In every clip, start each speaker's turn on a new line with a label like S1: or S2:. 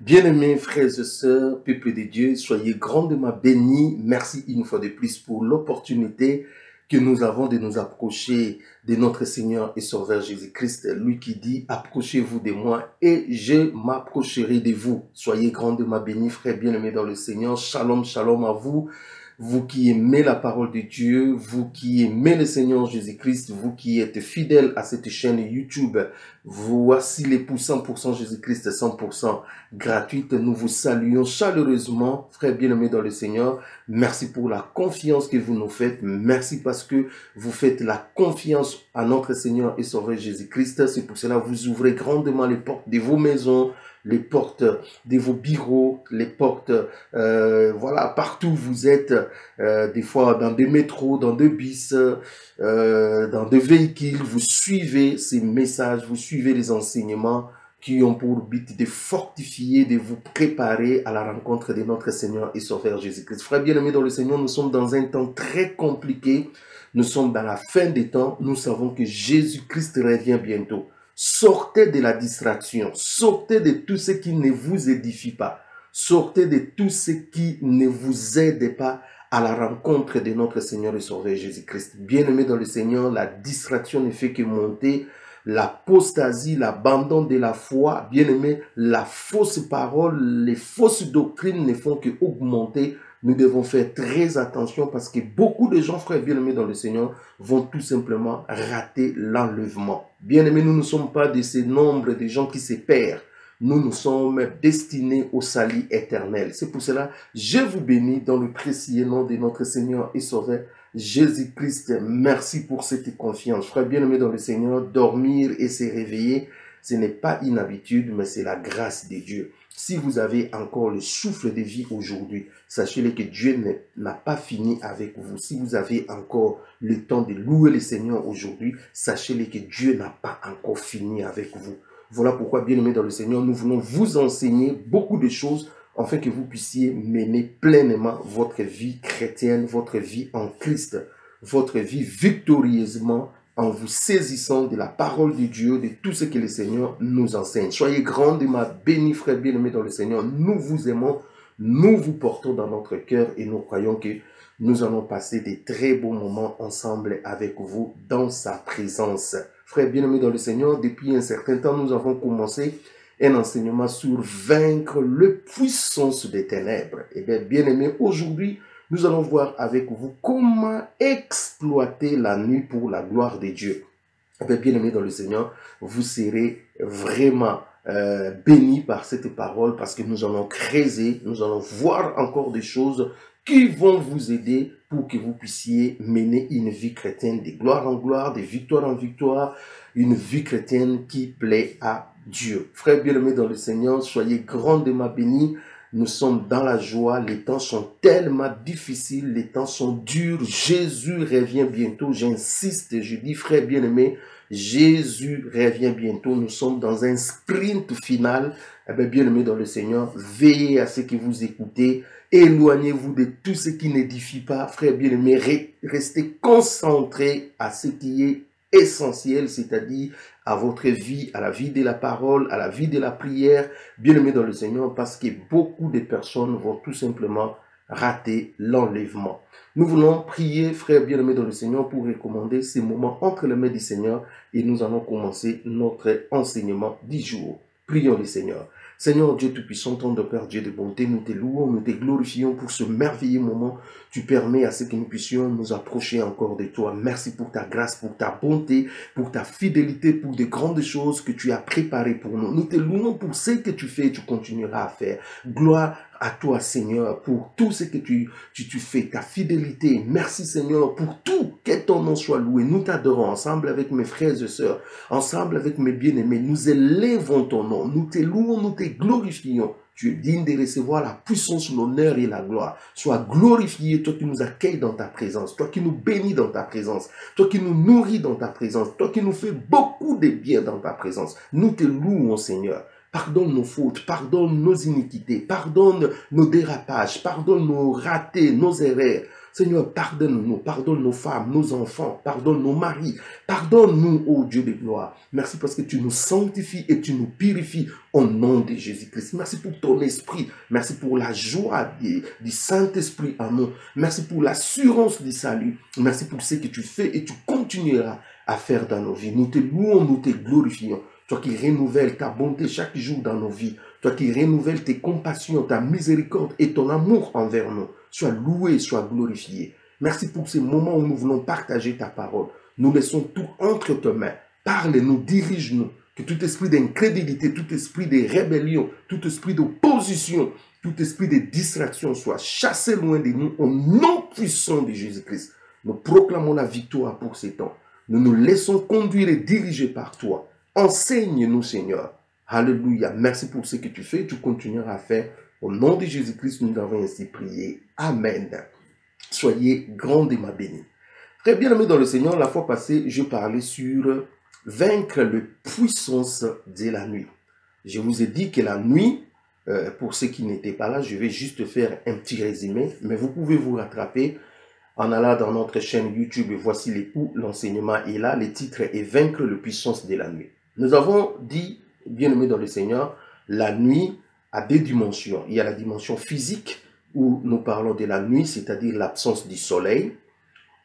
S1: Bien-aimés frères et sœurs, peuple de Dieu, soyez grandement bénis. Merci une fois de plus pour l'opportunité que nous avons de nous approcher de notre Seigneur et Sauveur Jésus-Christ, lui qui dit, approchez-vous de moi et je m'approcherai de vous. Soyez grandement bénis, frères bien-aimés dans le Seigneur. Shalom, shalom à vous. Vous qui aimez la parole de Dieu, vous qui aimez le Seigneur Jésus-Christ, vous qui êtes fidèles à cette chaîne YouTube, voici les pour 100% Jésus-Christ 100% gratuite. Nous vous saluons chaleureusement, frères bien-aimés dans le Seigneur. Merci pour la confiance que vous nous faites. Merci parce que vous faites la confiance à notre Seigneur et Sauveur Jésus-Christ. C'est pour cela que vous ouvrez grandement les portes de vos maisons, les portes de vos bureaux, les portes, voilà, partout où vous êtes, des fois dans des métros, dans des bus, dans des véhicules, vous suivez ces messages, vous suivez les enseignements qui ont pour but de fortifier, de vous préparer à la rencontre de notre Seigneur et Sauveur Jésus-Christ. Frères bien-aimés dans le Seigneur, nous sommes dans un temps très compliqué, nous sommes dans la fin des temps, nous savons que Jésus-Christ revient bientôt. Sortez de la distraction, sortez de tout ce qui ne vous édifie pas, sortez de tout ce qui ne vous aide pas à la rencontre de notre Seigneur et Sauveur Jésus-Christ. Bien-aimés dans le Seigneur, la distraction ne fait que monter, l'apostasie, l'abandon de la foi, bien-aimés, la fausse parole, les fausses doctrines ne font que augmenter. Nous devons faire très attention parce que beaucoup de gens, frères bien-aimés dans le Seigneur, vont tout simplement rater l'enlèvement. Bien-aimés, nous ne sommes pas de ces nombres de gens qui se perdent. Nous sommes destinés au salut éternel. C'est pour cela, je vous bénis dans le précieux nom de notre Seigneur et Sauveur Jésus-Christ. Merci pour cette confiance. Frères bien-aimés dans le Seigneur, dormir et se réveiller, ce n'est pas une habitude, mais c'est la grâce de Dieu. Si vous avez encore le souffle de vie aujourd'hui, sachez-le que Dieu n'a pas fini avec vous. Si vous avez encore le temps de louer le Seigneur aujourd'hui, sachez-le que Dieu n'a pas encore fini avec vous. Voilà pourquoi, bien-aimés dans le Seigneur, nous voulons vous enseigner beaucoup de choses afin que vous puissiez mener pleinement votre vie chrétienne, votre vie en Christ, votre vie victorieusement en vous saisissant de la parole de Dieu, de tout ce que le Seigneur nous enseigne. Soyez grandement bénis, frères bien-aimés dans le Seigneur. Nous vous aimons, nous vous portons dans notre cœur et nous croyons que nous allons passer des très beaux moments ensemble avec vous dans sa présence. Frères bien-aimés dans le Seigneur, depuis un certain temps, nous avons commencé un enseignement sur vaincre la puissance des ténèbres. Et bien, bien-aimés, aujourd'hui, nous allons voir avec vous comment exploiter la nuit pour la gloire de Dieu. Et bien, bien-aimés dans le Seigneur, vous serez vraiment bénis par cette parole parce que nous allons creuser, nous allons voir encore des choses qui vont vous aider pour que vous puissiez mener une vie chrétienne de gloire en gloire, de victoire en victoire, une vie chrétienne qui plaît à Dieu. Frères bien-aimés dans le Seigneur, soyez grandement bénis. Nous sommes dans la joie, les temps sont tellement difficiles, les temps sont durs. Jésus revient bientôt, j'insiste, je dis frères bien-aimés, Jésus revient bientôt. Nous sommes dans un sprint final. Eh bien, bien-aimés dans le Seigneur, veillez à ce que vous écoutez. Éloignez-vous de tout ce qui n'édifie pas. Frères bien-aimés, restez concentrés à ce qui est essentiel, c'est-à-dire à votre vie, à la vie de la parole, à la vie de la prière. Bien-aimés dans le Seigneur, parce que beaucoup de personnes vont tout simplement rater l'enlèvement. Nous voulons prier, frères bien-aimés dans le Seigneur, pour recommander ces moments entre les mains du Seigneur et nous allons commencer notre enseignement du jour. Prions le Seigneur. Seigneur Dieu Tout-Puissant, ton Père, Dieu de bonté, nous te louons, nous te glorifions pour ce merveilleux moment. Tu permets à ce que nous puissions nous approcher encore de toi. Merci pour ta grâce, pour ta bonté, pour ta fidélité, pour de grandes choses que tu as préparées pour nous. Nous te louons pour ce que tu fais et tu continueras à faire. Gloire à toi, Seigneur, pour tout ce que tu fais, ta fidélité. Merci, Seigneur, pour tout. Que ton nom soit loué. Nous t'adorons ensemble avec mes frères et sœurs, ensemble avec mes bien-aimés. Nous élèvons ton nom. Nous te louons, nous te glorifions. Tu es digne de recevoir la puissance, l'honneur et la gloire. Sois glorifié, toi qui nous accueilles dans ta présence, toi qui nous bénis dans ta présence, toi qui nous nourris dans ta présence, toi qui nous fais beaucoup de bien dans ta présence. Nous te louons, Seigneur. Pardonne nos fautes, pardonne nos iniquités, pardonne nos dérapages, pardonne nos ratés, nos erreurs. Seigneur, pardonne-nous, pardonne nos femmes, nos enfants, pardonne nos maris, pardonne-nous, ô Dieu de gloire. Merci parce que tu nous sanctifies et tu nous purifies au nom de Jésus-Christ. Merci pour ton esprit, merci pour la joie du Saint-Esprit en nous, merci pour l'assurance du salut, merci pour ce que tu fais et tu continueras à faire dans nos vies. Nous te louons, nous te glorifions. Toi qui renouvelles ta bonté chaque jour dans nos vies. Toi qui renouvelles tes compassions, ta miséricorde et ton amour envers nous. Sois loué, sois glorifié. Merci pour ces moments où nous voulons partager ta parole. Nous laissons tout entre tes mains. Parle-nous, dirige-nous. Que tout esprit d'incrédulité, tout esprit de rébellion, tout esprit d'opposition, tout esprit de distraction soit chassé loin de nous au nom puissant de Jésus-Christ. Nous proclamons la victoire pour ces temps. Nous nous laissons conduire et diriger par toi. Enseigne-nous, Seigneur. Alléluia. Merci pour ce que tu fais et tu continueras à faire. Au nom de Jésus-Christ, nous avons ainsi prié. Amen. Soyez grandement bénis. Très bien aimés dans le Seigneur, la fois passée, je parlais sur vaincre la puissance de la nuit. Je vous ai dit que la nuit, pour ceux qui n'étaient pas là, je vais juste faire un petit résumé, mais vous pouvez vous rattraper en allant dans notre chaîne YouTube. Voici où l'enseignement est là. Le titre est Vaincre la puissance de la nuit. Nous avons dit, bien aimés dans le Seigneur, la nuit a deux dimensions. Il y a la dimension physique où nous parlons de la nuit, c'est-à-dire l'absence du soleil.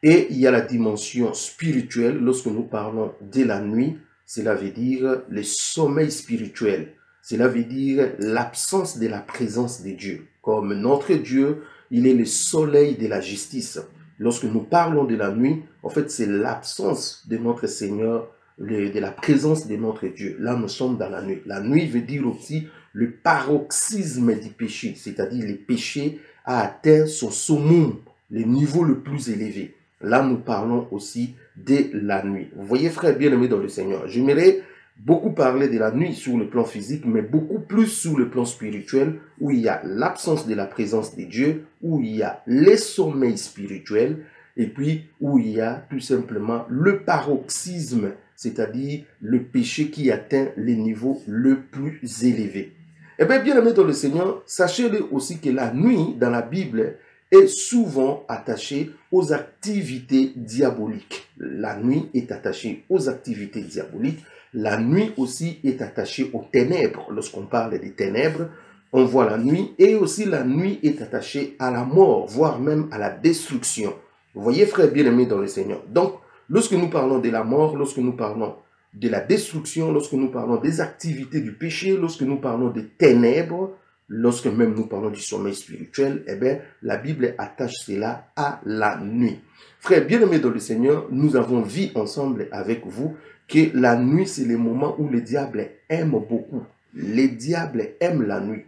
S1: Et il y a la dimension spirituelle. Lorsque nous parlons de la nuit, cela veut dire le sommeil spirituel. Cela veut dire l'absence de la présence de Dieu. Comme notre Dieu, il est le soleil de la justice. Lorsque nous parlons de la nuit, en fait, c'est l'absence de notre Seigneur, de la présence de notre Dieu. Là, nous sommes dans la nuit. La nuit veut dire aussi le paroxysme du péché, c'est-à-dire le péché a atteint son summum, le niveau le plus élevé. Là, nous parlons aussi de la nuit. Vous voyez, frères bien-aimés dans le Seigneur, j'aimerais beaucoup parler de la nuit sur le plan physique, mais beaucoup plus sur le plan spirituel, où il y a l'absence de la présence de Dieu, où il y a les sommeils spirituels, et puis où il y a tout simplement le paroxysme, c'est-à-dire le péché qui atteint les niveaux le plus élevés. Eh bien, bien-aimés dans le Seigneur, sachez-le aussi que la nuit, dans la Bible, est souvent attachée aux activités diaboliques. La nuit est attachée aux activités diaboliques. La nuit aussi est attachée aux ténèbres. Lorsqu'on parle des ténèbres, on voit la nuit. Et aussi la nuit est attachée à la mort, voire même à la destruction. Vous voyez, frères bien-aimés dans le Seigneur. Donc, lorsque nous parlons de la mort, lorsque nous parlons de la destruction, lorsque nous parlons des activités du péché, lorsque nous parlons des ténèbres, lorsque même nous parlons du sommeil spirituel, eh bien, la Bible attache cela à la nuit. Frères bien-aimés dans le Seigneur, nous avons vu ensemble avec vous que la nuit, c'est le moment où le diable aime beaucoup. Le diable aime la nuit.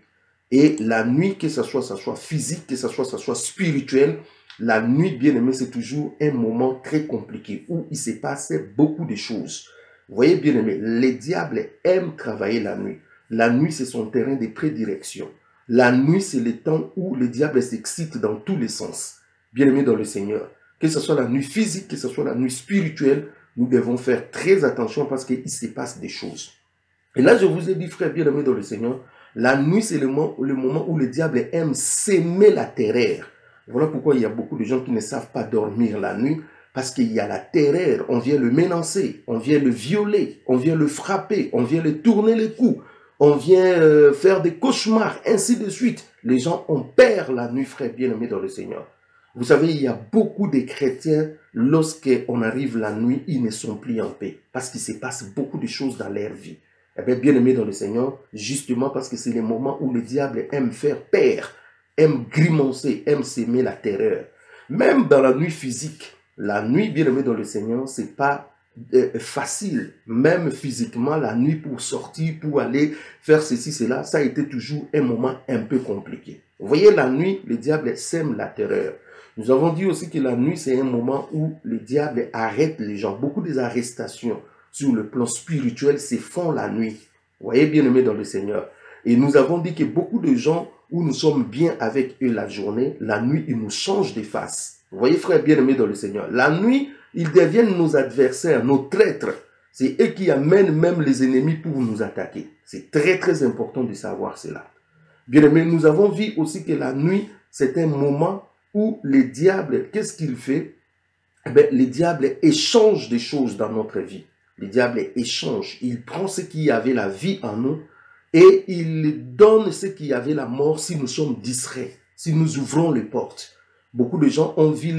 S1: Et la nuit, que ce soit physique, que ce soit spirituel, la nuit, bien-aimé, c'est toujours un moment très compliqué où il se passe beaucoup de choses. Vous voyez, bien-aimé, le diable aime travailler la nuit. La nuit, c'est son terrain de prédilection. La nuit, c'est le temps où le diable s'excite dans tous les sens. Bien-aimé dans le Seigneur, que ce soit la nuit physique, que ce soit la nuit spirituelle, nous devons faire très attention parce qu'il se passe des choses. Et là, je vous ai dit, frère bien-aimé dans le Seigneur, la nuit, c'est le moment où le diable aime s'aimer la terreur. Voilà pourquoi il y a beaucoup de gens qui ne savent pas dormir la nuit, parce qu'il y a la terreur, on vient le menacer, on vient le violer, on vient le frapper, on vient le tourner les coups, on vient faire des cauchemars, ainsi de suite. Les gens ont peur la nuit, frère bien-aimé dans le Seigneur. Vous savez, il y a beaucoup de chrétiens, lorsqu'on arrive la nuit, ils ne sont plus en paix, parce qu'il se passe beaucoup de choses dans leur vie. Eh bien, bien-aimé dans le Seigneur, justement parce que c'est le moment où le diable aime faire peur, aime grimacer, aime s'aimer la terreur. Même dans la nuit physique, la nuit, bien-aimé dans le Seigneur, c'est pas facile. Même physiquement, la nuit pour sortir, pour aller faire ceci, cela, ça a été toujours un moment un peu compliqué. Vous voyez, la nuit, le diable sème la terreur. Nous avons dit aussi que la nuit, c'est un moment où le diable arrête les gens. Beaucoup des arrestations sur le plan spirituel se font la nuit. Vous voyez, bien-aimé dans le Seigneur. Et nous avons dit que beaucoup de gens où nous sommes bien avec eux la journée, la nuit, ils nous changent de face. Vous voyez, frère bien-aimé dans le Seigneur, la nuit, ils deviennent nos adversaires, nos traîtres. C'est eux qui amènent même les ennemis pour nous attaquer. C'est très, très important de savoir cela. Bien-aimé, nous avons vu aussi que la nuit, c'est un moment où le diable, qu'est-ce qu'il fait? Eh bien, le diable échange des choses dans notre vie. Le diable échange. Il prend ce qui avait la vie en nous et il donne ce qui avait la mort si nous sommes distraits, si nous ouvrons les portes. Beaucoup de gens ont vu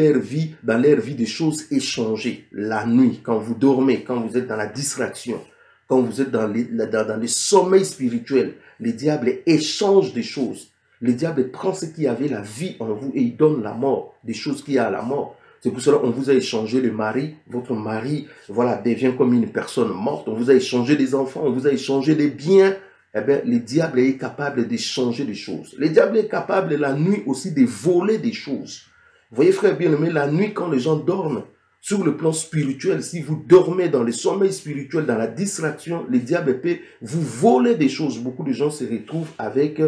S1: dans leur vie des choses échangées. La nuit, quand vous dormez, quand vous êtes dans la distraction, quand vous êtes dans le sommeil spirituel, le diable échange des choses. Le diable prend ce qui avait la vie en vous et il donne la mort, des choses qui a la mort. C'est pour cela qu'on vous a échangé le mari, votre mari, voilà, devient comme une personne morte. On vous a échangé des enfants, on vous a échangé des biens. Eh bien, le diable est capable d'échanger des choses. Le diable est capable la nuit aussi de voler des choses. Vous voyez, frère bien-aimé, la nuit, quand les gens dorment, sur le plan spirituel, si vous dormez dans le sommeil spirituel, dans la distraction, le diable peut vous voler des choses. Beaucoup de gens se retrouvent avec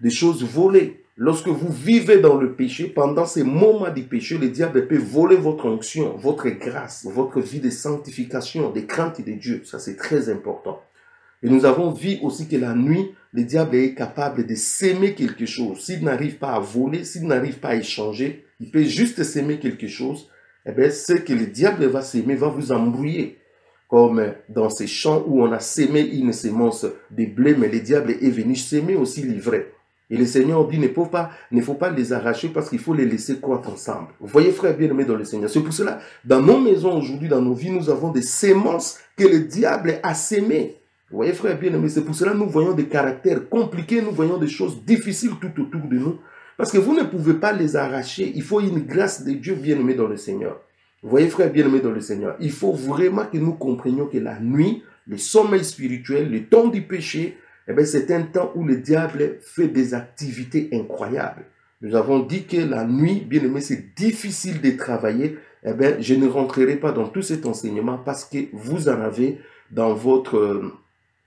S1: des choses volées. Lorsque vous vivez dans le péché, pendant ces moments du péché, le diable peut voler votre onction, votre grâce, votre vie de sanctification, de crainte de Dieu. Ça, c'est très important. Et nous avons vu aussi que la nuit, le diable est capable de s'aimer quelque chose. S'il n'arrive pas à voler, s'il n'arrive pas à échanger, il peut juste s'aimer quelque chose. Eh bien, ce que le diable va s'aimer va vous embrouiller. Comme dans ces champs où on a sémé une sémence de blé, mais le diable est venu s'aimer aussi l'ivraie. Et le Seigneur dit, ne faut pas les arracher parce qu'il faut les laisser croître ensemble. Vous voyez, frère bien-aimé dans le Seigneur. C'est pour cela, dans nos maisons aujourd'hui, dans nos vies, nous avons des sémences que le diable a sémées. Vous voyez, frère bien-aimé, c'est pour cela que nous voyons des caractères compliqués, nous voyons des choses difficiles tout autour de nous. Parce que vous ne pouvez pas les arracher. Il faut une grâce de Dieu bien-aimé dans le Seigneur. Vous voyez, frère bien-aimé dans le Seigneur, il faut vraiment que nous comprenions que la nuit, le sommeil spirituel, le temps du péché, eh bien, c'est un temps où le diable fait des activités incroyables. Nous avons dit que la nuit, bien aimé, c'est difficile de travailler. Eh bien, je ne rentrerai pas dans tout cet enseignement parce que vous en avez dans votre...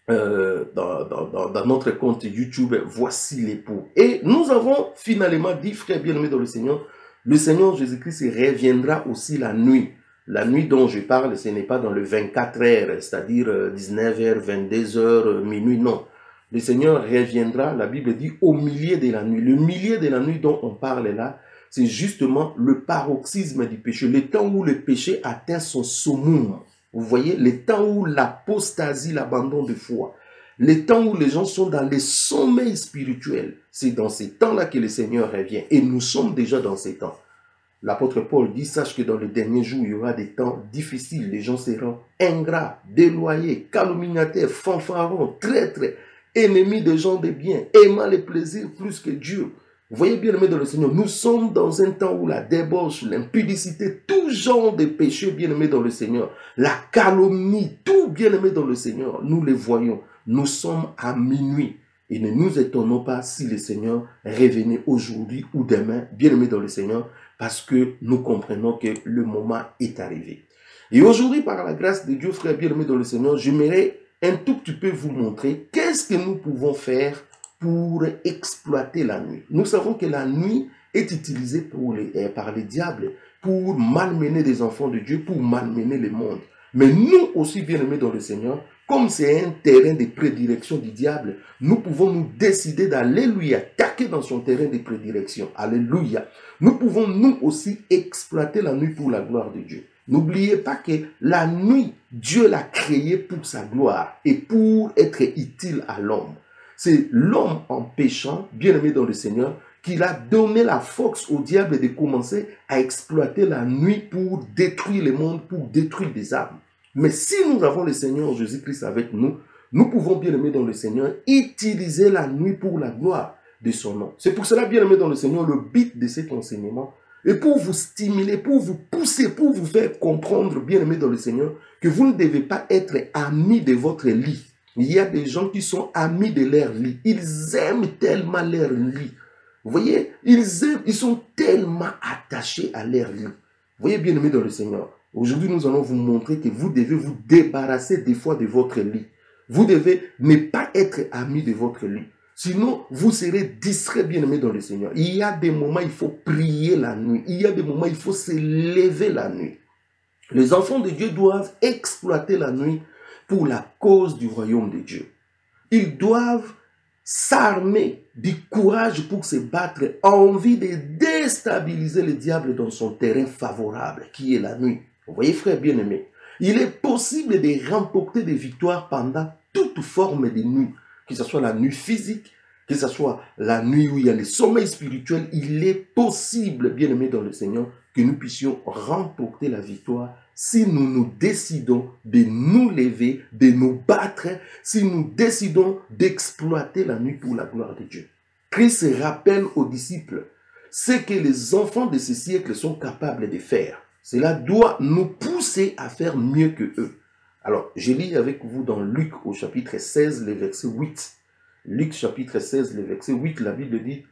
S1: dans notre compte YouTube, voici l'époux. Et nous avons finalement dit, frère bien-aimé dans le Seigneur Jésus-Christ reviendra aussi la nuit. La nuit dont je parle, ce n'est pas dans le 24 heures, c'est-à-dire 19h, 22h, minuit, non. Le Seigneur reviendra, la Bible dit, au milieu de la nuit. Le milieu de la nuit dont on parle là, c'est justement le paroxysme du péché, le temps où le péché atteint son summum. Vous voyez, le temps où l'apostasie, l'abandon de foi, le temps où les gens sont dans le sommeil spirituel, c'est dans ces temps-là que le Seigneur revient. Et nous sommes déjà dans ces temps. L'apôtre Paul dit, sache que dans les derniers jours, il y aura des temps difficiles. Les gens seront ingrats, déloyés, calomniateurs, fanfarons, traîtres, ennemis des gens de bien, aimant les plaisirs plus que Dieu. Vous voyez bien aimé dans le Seigneur, nous sommes dans un temps où la débauche, l'impudicité, tout genre de péché bien aimé dans le Seigneur, la calomnie, tout bien aimé dans le Seigneur, nous les voyons. Nous sommes à minuit et ne nous étonnons pas si le Seigneur revenait aujourd'hui ou demain, bien aimé dans le Seigneur, parce que nous comprenons que le moment est arrivé. Et aujourd'hui, par la grâce de Dieu, frère bien aimé dans le Seigneur, j'aimerais un tout petit peu vous montrer qu'est-ce que nous pouvons faire pour exploiter la nuit. Nous savons que la nuit est utilisée par les diables pour malmener des enfants de Dieu, pour malmener le monde. Mais nous aussi, bien-aimés dans le Seigneur, comme c'est un terrain de prédilection du diable, nous pouvons nous décider d'aller lui attaquer dans son terrain de prédilection. Alléluia. Nous pouvons nous aussi exploiter la nuit pour la gloire de Dieu. N'oubliez pas que la nuit, Dieu l'a créée pour sa gloire et pour être utile à l'homme. C'est l'homme en péchant, bien-aimé dans le Seigneur, qu'il a donné la force au diable de commencer à exploiter la nuit pour détruire le monde, pour détruire des âmes. Mais si nous avons le Seigneur Jésus-Christ avec nous, nous pouvons, bien-aimé dans le Seigneur, utiliser la nuit pour la gloire de son nom. C'est pour cela, bien-aimé dans le Seigneur, le but de cet enseignement est pour vous stimuler, pour vous pousser, pour vous faire comprendre, bien-aimé dans le Seigneur, que vous ne devez pas être amis de votre lit. Il y a des gens qui sont amis de leur lit. Ils aiment tellement leur lit. Vous voyez, ils sont tellement attachés à leur lit. Vous voyez, bien-aimés dans le Seigneur, aujourd'hui, nous allons vous montrer que vous devez vous débarrasser des fois de votre lit. Vous devez ne pas être amis de votre lit. Sinon, vous serez distrait, bien-aimés dans le Seigneur. Il y a des moments, il faut prier la nuit. Il y a des moments, il faut se lever la nuit. Les enfants de Dieu doivent exploiter la nuit pour la cause du royaume de Dieu. Ils doivent s'armer du courage pour se battre en vue de déstabiliser le diable dans son terrain favorable, qui est la nuit. Vous voyez, frère bien-aimé, il est possible de remporter des victoires pendant toute forme de nuit, que ce soit la nuit physique, que ce soit la nuit où il y a le sommeil spirituel. Il est possible, bien-aimé dans le Seigneur, que nous puissions remporter la victoire si nous nous décidons de nous lever, de nous battre, si nous décidons d'exploiter la nuit pour la gloire de Dieu. Christ rappelle aux disciples ce que les enfants de ce siècle sont capables de faire. Cela doit nous pousser à faire mieux que eux. Alors, je lis avec vous dans Luc au chapitre 16, le verset 8. Luc chapitre 16, le verset 8, la Bible dit: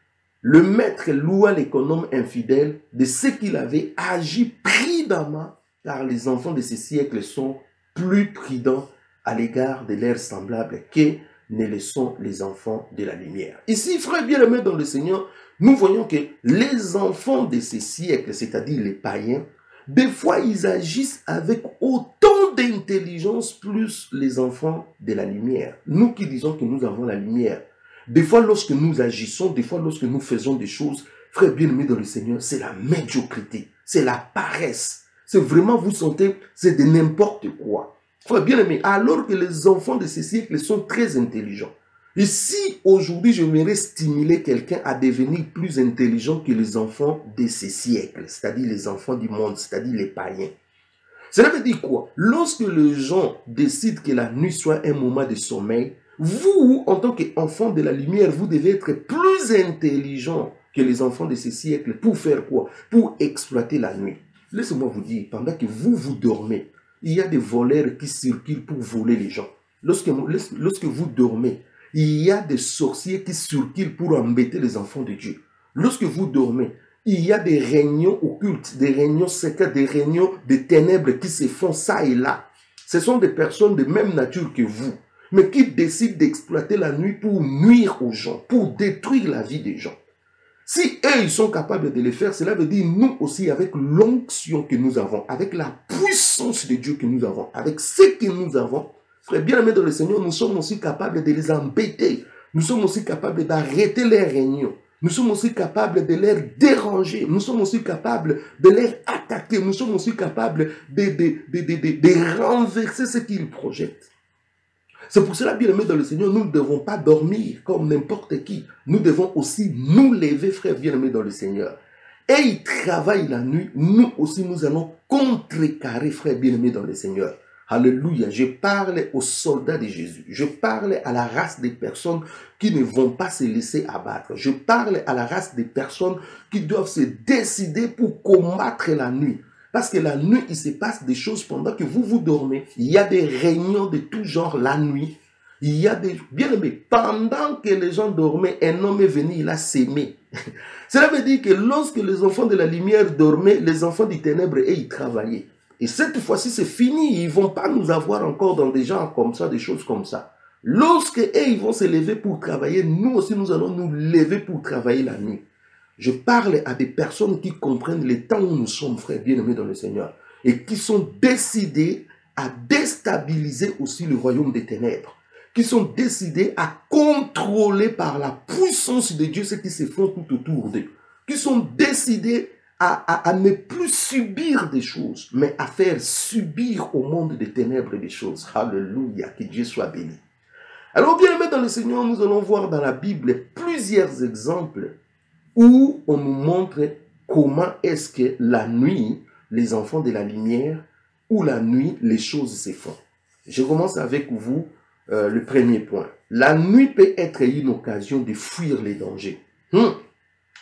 S1: le maître loua l'économe infidèle de ce qu'il avait agi prudemment, car les enfants de ce siècle sont plus prudents à l'égard de leurs semblables que ne le sont les enfants de la lumière. Ici, frères bien-aimés dans le Seigneur, nous voyons que les enfants de ce siècle, c'est-à-dire les païens, des fois ils agissent avec autant d'intelligence plus les enfants de la lumière. Nous qui disons que nous avons la lumière, des fois lorsque nous agissons, des fois lorsque nous faisons des choses, frères bien-aimés dans le Seigneur, c'est la médiocrité, c'est la paresse. C'est vraiment, vous sentez, c'est de n'importe quoi. Frère bien-aimé, alors que les enfants de ce siècle sont très intelligents. Et si aujourd'hui j'aimerais stimuler quelqu'un à devenir plus intelligent que les enfants de ce siècle, c'est-à-dire les enfants du monde, c'est-à-dire les païens, cela veut dire quoi? Lorsque les gens décident que la nuit soit un moment de sommeil, vous, en tant qu'enfant de la lumière, vous devez être plus intelligent que les enfants de ce siècle. Pour faire quoi? Pour exploiter la nuit. Laissez-moi vous dire, pendant que vous dormez, il y a des voleurs qui circulent pour voler les gens. Lorsque vous dormez, il y a des sorciers qui circulent pour embêter les enfants de Dieu. Lorsque vous dormez, il y a des réunions occultes, des réunions secrètes, des réunions de ténèbres qui se font ça et là. Ce sont des personnes de même nature que vous, mais qui décident d'exploiter la nuit pour nuire aux gens, pour détruire la vie des gens. Si eux, ils sont capables de le faire, cela veut dire nous aussi, avec l'onction que nous avons, avec la puissance de Dieu que nous avons, avec ce que nous avons, frère bien-aimés dans le Seigneur, nous sommes aussi capables de les embêter. Nous sommes aussi capables d'arrêter leurs réunions. Nous sommes aussi capables de les déranger. Nous sommes aussi capables de les attaquer. Nous sommes aussi capables de renverser ce qu'ils projettent. C'est pour cela, bien-aimés dans le Seigneur, nous ne devons pas dormir comme n'importe qui. Nous devons aussi nous lever, frères bien-aimés dans le Seigneur. Et ils travaillent la nuit. Nous aussi, nous allons contrecarrer, frères bien-aimés dans le Seigneur. Alléluia. Je parle aux soldats de Jésus. Je parle à la race des personnes qui ne vont pas se laisser abattre. Je parle à la race des personnes qui doivent se décider pour combattre la nuit. Parce que la nuit, il se passe des choses pendant que vous dormez. Il y a des réunions de tout genre la nuit. Il y a des... Bien aimé, pendant que les gens dormaient, un homme est venu, il a sémé. Cela veut dire que lorsque les enfants de la lumière dormaient, les enfants des ténèbres, ils travaillaient. Et cette fois-ci, c'est fini. Ils ne vont pas nous avoir encore dans des gens comme ça, des choses comme ça. Lorsque ils vont se lever pour travailler, nous aussi, nous allons nous lever pour travailler la nuit. Je parle à des personnes qui comprennent le temps où nous sommes, frères bien-aimés dans le Seigneur, et qui sont décidés à déstabiliser aussi le royaume des ténèbres, qui sont décidés à contrôler par la puissance de Dieu ce qui se fait tout autour d'eux, qui sont décidés à ne plus subir des choses, mais à faire subir au monde des ténèbres des choses. Alléluia, que Dieu soit béni. Alors, bien-aimés dans le Seigneur, nous allons voir dans la Bible plusieurs exemples où on nous montre comment est-ce que la nuit, les enfants de la lumière, ou la nuit, les choses se font. Je commence avec vous le premier point. La nuit peut être une occasion de fuir les dangers.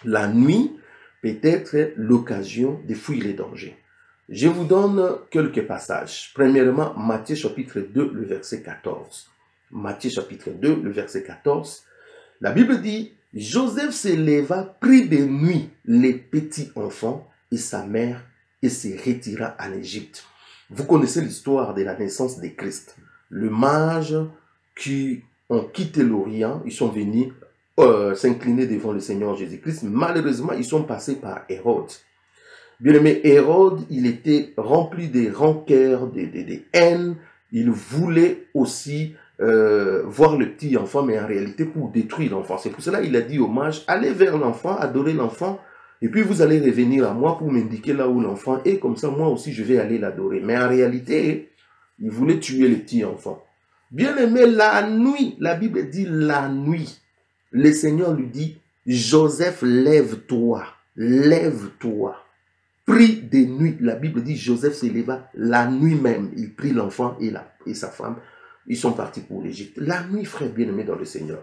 S1: La nuit peut être l'occasion de fuir les dangers. Je vous donne quelques passages. Premièrement, Matthieu chapitre 2, le verset 14. Matthieu chapitre 2, le verset 14. La Bible dit: Joseph se leva, prit de nuit les petits enfants et sa mère et se retira en Égypte. Vous connaissez l'histoire de la naissance de Christ. Les mages qui ont quitté l'Orient, ils sont venus s'incliner devant le Seigneur Jésus-Christ. Malheureusement, ils sont passés par Hérode. Bien aimé, Hérode, il était rempli de rancœur, de haine. Il voulait aussi voir le petit enfant, mais en réalité pour détruire l'enfant. C'est pour cela qu'il a dit aux mages: allez vers l'enfant, adorez l'enfant, Et puis vous allez revenir à moi pour m'indiquer là où l'enfant est, comme ça moi aussi je vais aller l'adorer. Mais en réalité, il voulait tuer le petit enfant. Bien aimé, la nuit, la Bible dit la nuit. Le Seigneur lui dit, Joseph, lève-toi, lève-toi. Prie de nuit. La Bible dit, Joseph se leva la nuit même. Il prit l'enfant et sa femme. Ils sont partis pour l'Égypte. La nuit, frère bien-aimé dans le Seigneur.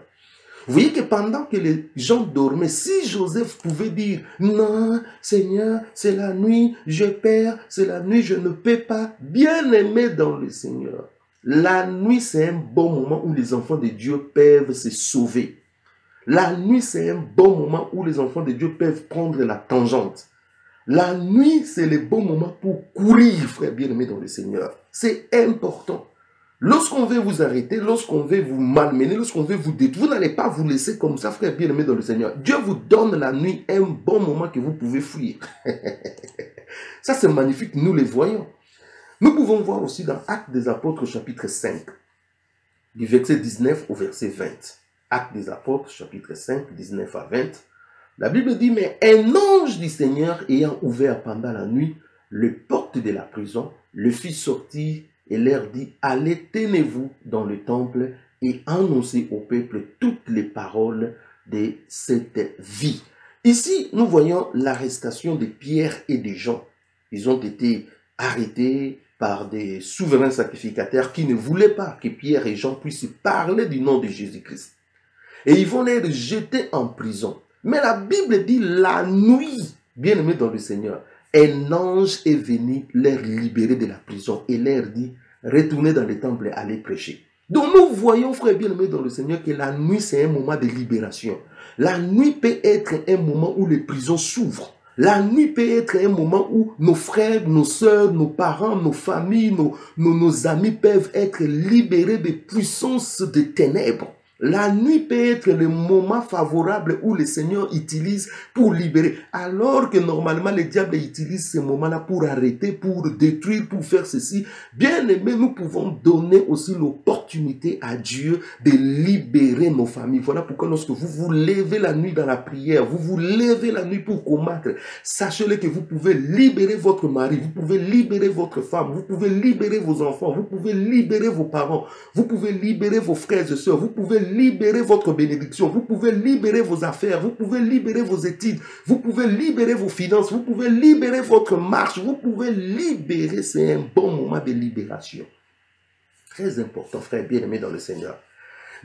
S1: Vous voyez que pendant que les gens dormaient, si Joseph pouvait dire, non, Seigneur, c'est la nuit, je perds, c'est la nuit, je ne peux pas, bien aimé dans le Seigneur. La nuit, c'est un bon moment où les enfants de Dieu peuvent se sauver. La nuit, c'est un bon moment où les enfants de Dieu peuvent prendre la tangente. La nuit, c'est le bon moment pour courir, frère bien-aimé dans le Seigneur. C'est important. Lorsqu'on veut vous arrêter, lorsqu'on veut vous malmener, lorsqu'on veut vous détruire, vous n'allez pas vous laisser comme ça, frère bien-aimé dans le Seigneur. Dieu vous donne la nuit un bon moment que vous pouvez fuir. Ça, c'est magnifique, nous les voyons. Nous pouvons voir aussi dans Actes des Apôtres, chapitre 5, du verset 19 au verset 20. Actes des Apôtres, chapitre 5, 19 à 20. La Bible dit, mais un ange du Seigneur ayant ouvert pendant la nuit les portes de la prison, le fit sortir et leur dit, allez, tenez-vous dans le temple et annoncez au peuple toutes les paroles de cette vie. Ici, nous voyons l'arrestation de Pierre et de Jean. Ils ont été arrêtés par des souverains sacrificateurs qui ne voulaient pas que Pierre et Jean puissent parler du nom de Jésus-Christ. Et ils vont les jeter en prison. Mais la Bible dit la nuit, bien aimé dans le Seigneur, un ange est venu les libérer de la prison et leur dit, retournez dans le temple et allez prêcher. Donc nous voyons, frère bien-aimé dans le Seigneur, que la nuit c'est un moment de libération. La nuit peut être un moment où les prisons s'ouvrent. La nuit peut être un moment où nos frères, nos sœurs, nos parents, nos familles, nos amis peuvent être libérés des puissances des ténèbres. La nuit peut être le moment favorable où le Seigneur utilise pour libérer. Alors que normalement, le diable utilise ce moment-là pour arrêter, pour détruire, pour faire ceci. Bien aimé, nous pouvons donner aussi l'opportunité à Dieu de libérer nos familles. Voilà pourquoi lorsque vous vous levez la nuit dans la prière, vous vous levez la nuit pour combattre, sachez-le que vous pouvez libérer votre mari, vous pouvez libérer votre femme, vous pouvez libérer vos enfants, vous pouvez libérer vos parents, vous pouvez libérer vos frères et sœurs, vous pouvez libérer votre bénédiction, vous pouvez libérer vos affaires, vous pouvez libérer vos études, vous pouvez libérer vos finances, vous pouvez libérer votre marche, vous pouvez libérer, c'est un bon moment de libération. Très important, frère bien-aimé dans le Seigneur.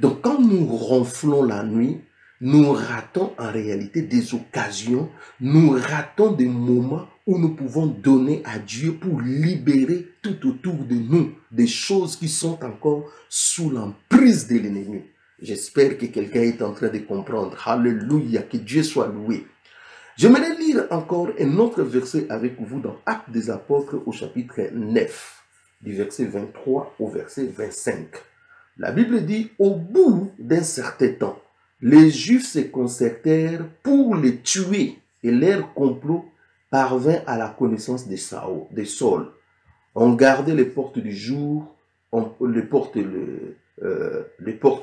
S1: Donc quand nous ronflons la nuit, nous ratons en réalité des occasions, nous ratons des moments où nous pouvons donner à Dieu pour libérer tout autour de nous des choses qui sont encore sous l'emprise de l'ennemi. J'espère que quelqu'un est en train de comprendre. Alléluia, que Dieu soit loué. J'aimerais lire encore un autre verset avec vous dans Actes des Apôtres au chapitre 9, du verset 23 au verset 25. La Bible dit, au bout d'un certain temps, les Juifs se concertèrent pour les tuer et leur complot parvint à la connaissance de Saul. On gardait les portes du jour, les portes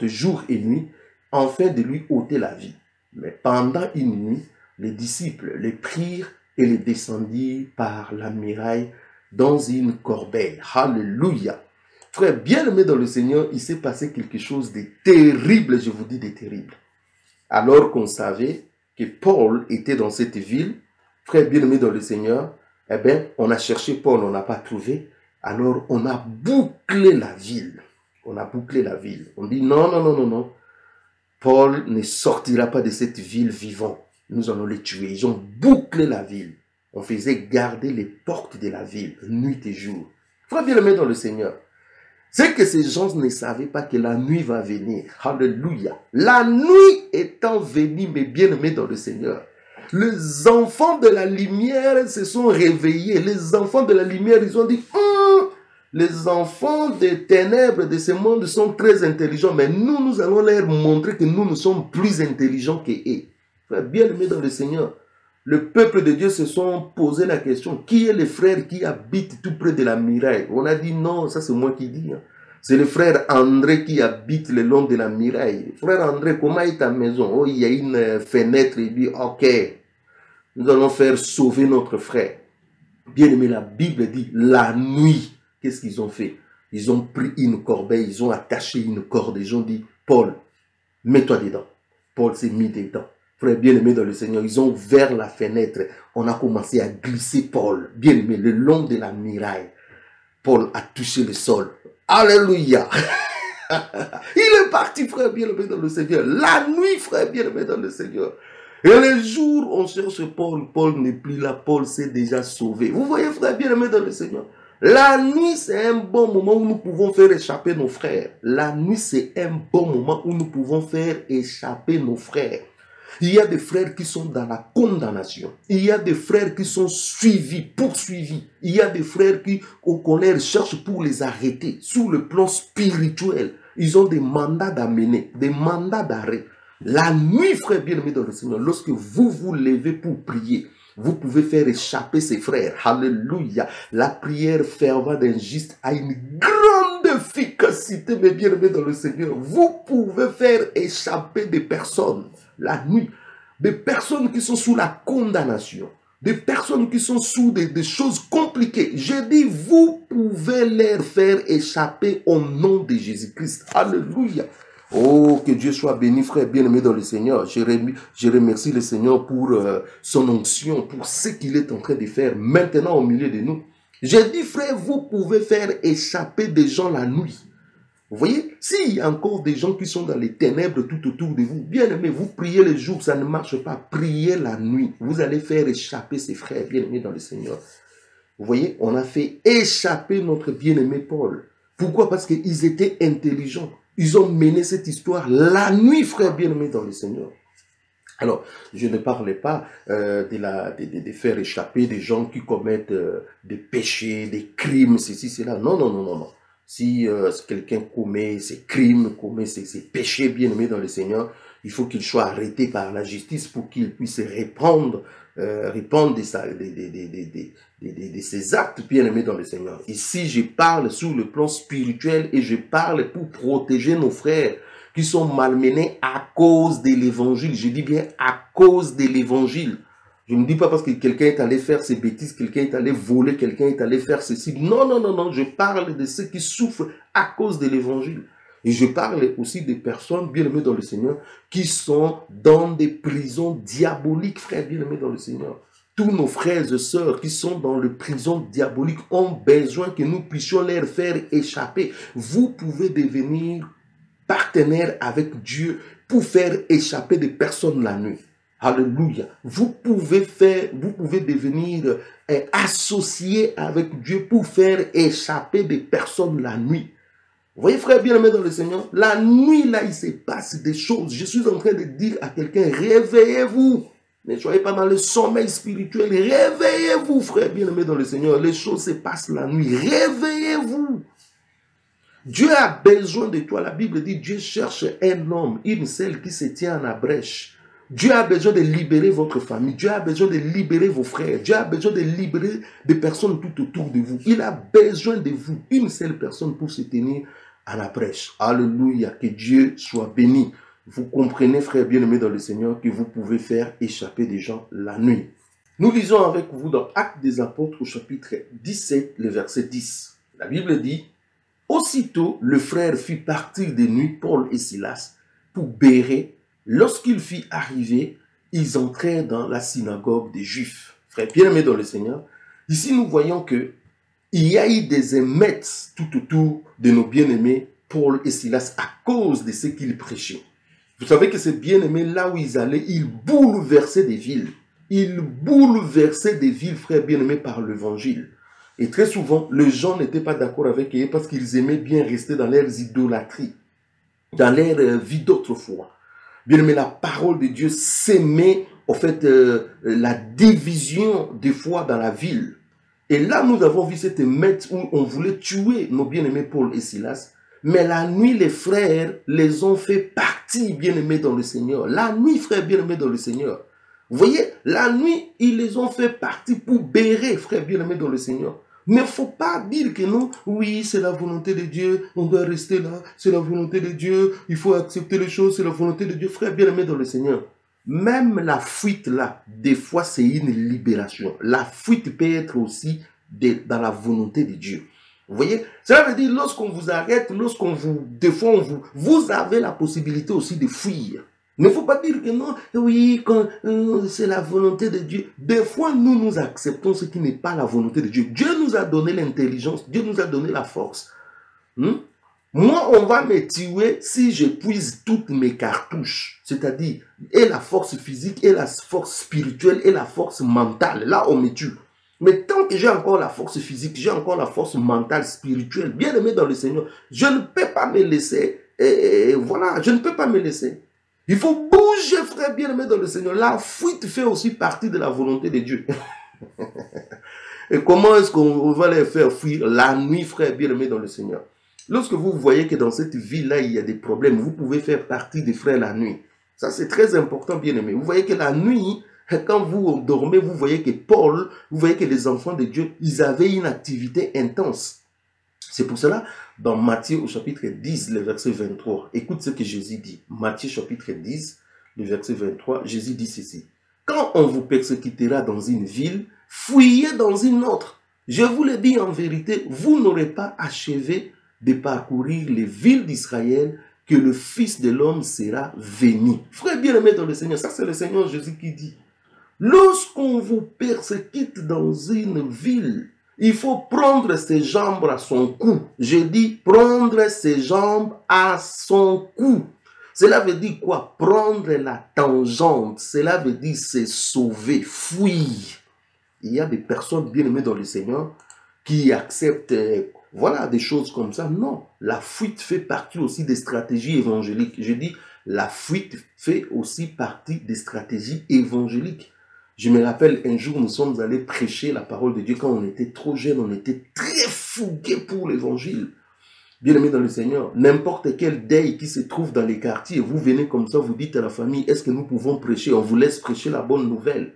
S1: jour et nuit, afin de lui ôter la vie. Mais pendant une nuit, les disciples les prirent et les descendirent par la muraille dans une corbeille. Alléluia. Frère, bien aimé dans le Seigneur, il s'est passé quelque chose de terrible, je vous dis de terrible. Alors qu'on savait que Paul était dans cette ville, frère bien aimé dans le Seigneur, eh bien, on a cherché Paul, on n'a pas trouvé. Alors, on a bouclé la ville. On a bouclé la ville. On dit non, non, non, non, non. Paul ne sortira pas de cette ville vivant. Nous allons le tuer. Ils ont bouclé la ville. On faisait garder les portes de la ville, nuit et jour. Frère bien aimé dans le Seigneur, c'est que ces gens ne savaient pas que la nuit va venir. Alléluia. La nuit étant venue, mes bien-aimés dans le Seigneur, les enfants de la lumière se sont réveillés. Les enfants de la lumière, ils ont dit, les enfants des ténèbres de ce monde sont très intelligents, mais nous allons leur montrer que nous sommes plus intelligents qu'eux. Bien-aimés dans le Seigneur, le peuple de Dieu se sont posé la question, qui est le frère qui habite tout près de la muraille? On a dit non, ça c'est moi qui dis. C'est le frère André qui habite le long de la muraille. Frère André, comment est ta maison? Oh, il y a une fenêtre. Il dit, ok. Nous allons faire sauver notre frère. Bien aimé, la Bible dit la nuit. Qu'est-ce qu'ils ont fait? Ils ont pris une corbeille, ils ont attaché une corde. Ils ont dit, Paul, mets-toi dedans. Paul s'est mis dedans. Frère bien-aimé dans le Seigneur, ils ont ouvert la fenêtre. On a commencé à glisser Paul. Bien-aimé, le long de la muraille. Paul a touché le sol. Alléluia. Il est parti, frère bien-aimé dans le Seigneur. La nuit, frère bien-aimé dans le Seigneur. Et les jours, on cherche Paul. Paul n'est plus là. Paul s'est déjà sauvé. Vous voyez, frère bien-aimé dans le Seigneur. La nuit, c'est un bon moment où nous pouvons faire échapper nos frères. La nuit, c'est un bon moment où nous pouvons faire échapper nos frères. Il y a des frères qui sont dans la condamnation. Il y a des frères qui sont suivis, poursuivis. Il y a des frères qui, au colère, cherchent pour les arrêter. Sur le plan spirituel, ils ont des mandats d'amener, des mandats d'arrêt. La nuit, frère bien-aimé dans le Seigneur, lorsque vous vous levez pour prier, vous pouvez faire échapper ses frères. Alléluia. La prière fervente d'un juste a une grande efficacité, mes bien-aimés dans le Seigneur. Vous pouvez faire échapper des personnes la nuit. Des personnes qui sont sous la condamnation. Des personnes qui sont sous des choses compliquées. J'ai dit, vous pouvez les faire échapper au nom de Jésus-Christ. Alléluia. Oh, que Dieu soit béni, frère bien-aimé dans le Seigneur. Je remercie le Seigneur pour son onction, pour ce qu'il est en train de faire maintenant au milieu de nous. J'ai dit, frère, vous pouvez faire échapper des gens la nuit. Vous voyez, s'il y a encore des gens qui sont dans les ténèbres tout autour de vous, bien-aimé, vous priez le jour, ça ne marche pas. Priez la nuit. Vous allez faire échapper ces frères bien-aimés dans le Seigneur. Vous voyez, on a fait échapper notre bien-aimé Paul. Pourquoi? Parce qu'ils étaient intelligents. Ils ont mené cette histoire la nuit, frère bien-aimé dans le Seigneur. Alors, je ne parlais pas de faire échapper des gens qui commettent des péchés, des crimes, ceci, cela. Non, non, non, non, non. Si quelqu'un commet ses crimes, commet ses péchés bien-aimés dans le Seigneur, il faut qu'il soit arrêté par la justice pour qu'il puisse répandre de ses actes bien-aimés dans le Seigneur. Ici, je parle sur le plan spirituel et je parle pour protéger nos frères qui sont malmenés à cause de l'évangile. Je dis bien à cause de l'évangile. Je ne dis pas parce que quelqu'un est allé faire ses bêtises, quelqu'un est allé voler, quelqu'un est allé faire ceci. Non, non, non, non. Je parle de ceux qui souffrent à cause de l'évangile. Et je parle aussi des personnes bien-aimées dans le Seigneur qui sont dans des prisons diaboliques, frères bien-aimés dans le Seigneur. Tous nos frères et sœurs qui sont dans les prisons diaboliques ont besoin que nous puissions leur faire échapper. Vous pouvez devenir partenaire avec Dieu pour faire échapper des personnes la nuit. Alléluia. Vous pouvez devenir associé avec Dieu pour faire échapper des personnes la nuit. Vous voyez, frère bien-aimé dans le Seigneur, la nuit, là, il se passe des choses. Je suis en train de dire à quelqu'un, réveillez-vous. Ne soyez pas dans le sommeil spirituel. Réveillez-vous, frère bien-aimé dans le Seigneur. Les choses se passent la nuit. Réveillez-vous. Dieu a besoin de toi. La Bible dit, Dieu cherche un homme, une seule qui se tient à la brèche. Dieu a besoin de libérer votre famille. Dieu a besoin de libérer vos frères. Dieu a besoin de libérer des personnes tout autour de vous. Il a besoin de vous, une seule personne pour se tenir à la brèche. Alléluia, que Dieu soit béni. Vous comprenez, frères bien-aimés dans le Seigneur, que vous pouvez faire échapper des gens la nuit. Nous lisons avec vous dans Actes des Apôtres au chapitre 17, le verset 10. La Bible dit, « Aussitôt, le frère fit partir de nuit Paul et Silas pour Bérée. Lorsqu'il fit arriver, ils entrèrent dans la synagogue des Juifs. » Frères bien-aimés dans le Seigneur, ici nous voyons que il y a eu des émeutes tout autour de nos bien-aimés Paul et Silas à cause de ce qu'ils prêchaient. Vous savez que ces bien-aimés, là où ils allaient, ils bouleversaient des villes. Ils bouleversaient des villes, frères bien-aimés, par l'évangile. Et très souvent, les gens n'étaient pas d'accord avec eux parce qu'ils aimaient bien rester dans leurs idolâtries, dans leur vie d'autrefois. Bien-aimé, la parole de Dieu s'aimait, en fait, la division des fois dans la ville. Et là, nous avons vu cette émeute où on voulait tuer nos bien-aimés Paul et Silas. Mais la nuit, les frères les ont fait partie, bien-aimés dans le Seigneur. La nuit, frères bien-aimés dans le Seigneur. Vous voyez, la nuit, ils les ont fait partie pour Bérée, frères bien-aimés dans le Seigneur. Mais il ne faut pas dire que non, oui, c'est la volonté de Dieu, on doit rester là, c'est la volonté de Dieu, il faut accepter les choses, c'est la volonté de Dieu. Frères bien-aimés dans le Seigneur, même la fuite là, des fois c'est une libération. La fuite peut être aussi dans la volonté de Dieu. Vous voyez, cela veut dire lorsqu'on vous arrête, lorsqu'on vous, des fois vous avez la possibilité aussi de fuir. Il ne faut pas dire que non, oui, c'est la volonté de Dieu. Des fois, nous acceptons ce qui n'est pas la volonté de Dieu. Dieu nous a donné l'intelligence, Dieu nous a donné la force. Moi, on va me tuer si j'épuise toutes mes cartouches. C'est-à-dire, et la force physique, et la force spirituelle, et la force mentale. Là, on me tue. Mais tant que j'ai encore la force physique, j'ai encore la force mentale, spirituelle, bien aimé dans le Seigneur, je ne peux pas me laisser. Et voilà, je ne peux pas me laisser. Il faut bouger, frère bien-aimé dans le Seigneur. La fuite fait aussi partie de la volonté de Dieu. Et comment est-ce qu'on va les faire fuir la nuit, frère bien-aimé dans le Seigneur? Lorsque vous voyez que dans cette ville-là, il y a des problèmes, vous pouvez faire partie des frères la nuit. Ça, c'est très important, bien-aimé. Vous voyez que la nuit, quand vous dormez, vous voyez que Paul, vous voyez que les enfants de Dieu, ils avaient une activité intense. C'est pour cela, dans Matthieu au chapitre 10, le verset 23, écoute ce que Jésus dit. Matthieu chapitre 10, le verset 23, Jésus dit ceci. Quand on vous persécutera dans une ville, fuyez dans une autre. Je vous le dis en vérité, vous n'aurez pas achevé de parcourir les villes d'Israël que le Fils de l'homme sera venu. Frère bien-aimé dans le Seigneur, ça c'est le Seigneur Jésus qui dit. Lorsqu'on vous persécute dans une ville, il faut prendre ses jambes à son cou. Je dis prendre ses jambes à son cou. Cela veut dire quoi? Prendre la tangente. Cela veut dire se sauver, fuir. Il y a des personnes bien aimées dans le Seigneur qui acceptent voilà, des choses comme ça. Non, la fuite fait partie aussi des stratégies évangéliques. Je dis, la fuite fait aussi partie des stratégies évangéliques. Je me rappelle, un jour, nous sommes allés prêcher la parole de Dieu quand on était trop jeunes, on était très fougués pour l'évangile. Bien aimé dans le Seigneur, n'importe quel deuil qui se trouve dans les quartiers, vous venez comme ça, vous dites à la famille, est-ce que nous pouvons prêcher? On vous laisse prêcher la bonne nouvelle.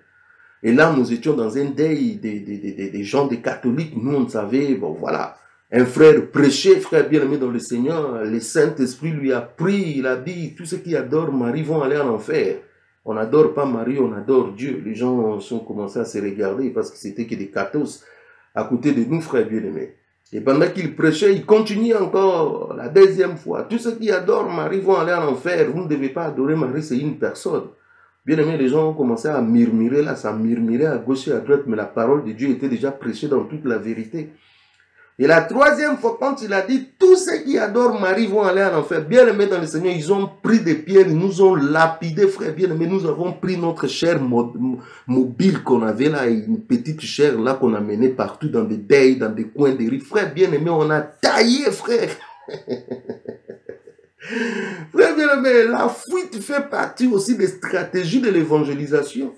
S1: Et là, nous étions dans un deuil des gens des catholiques, nous on savait, bon voilà, un frère prêchait, frère bien aimé dans le Seigneur, le Saint-Esprit lui a pris, il a dit, tous ceux qui adorent Marie vont aller en enfer. On n'adore pas Marie, on adore Dieu. Les gens ont commencé à se regarder parce que c'était que des cathos à côté de nous, frères bien-aimés. Et pendant qu'il prêchait, il continue encore la deuxième fois. Tous ceux qui adorent Marie vont aller en enfer. Vous ne devez pas adorer Marie, c'est une personne. Bien-aimés, les gens ont commencé à murmurer là, ça murmurait à gauche et à droite, mais la parole de Dieu était déjà prêchée dans toute la vérité. Et la troisième fois, quand il a dit, tous ceux qui adorent Marie vont aller en enfer, bien aimés dans le Seigneur, ils ont pris des pierres, ils nous ont lapidés, frère bien aimés, nous avons pris notre chair mobile qu'on avait là, une petite chair là qu'on a menée partout dans des deuils, dans des coins de rue. Frère bien aimé, on a taillé, frère. Frère bien aimé, la fuite fait partie aussi des stratégies de l'évangélisation.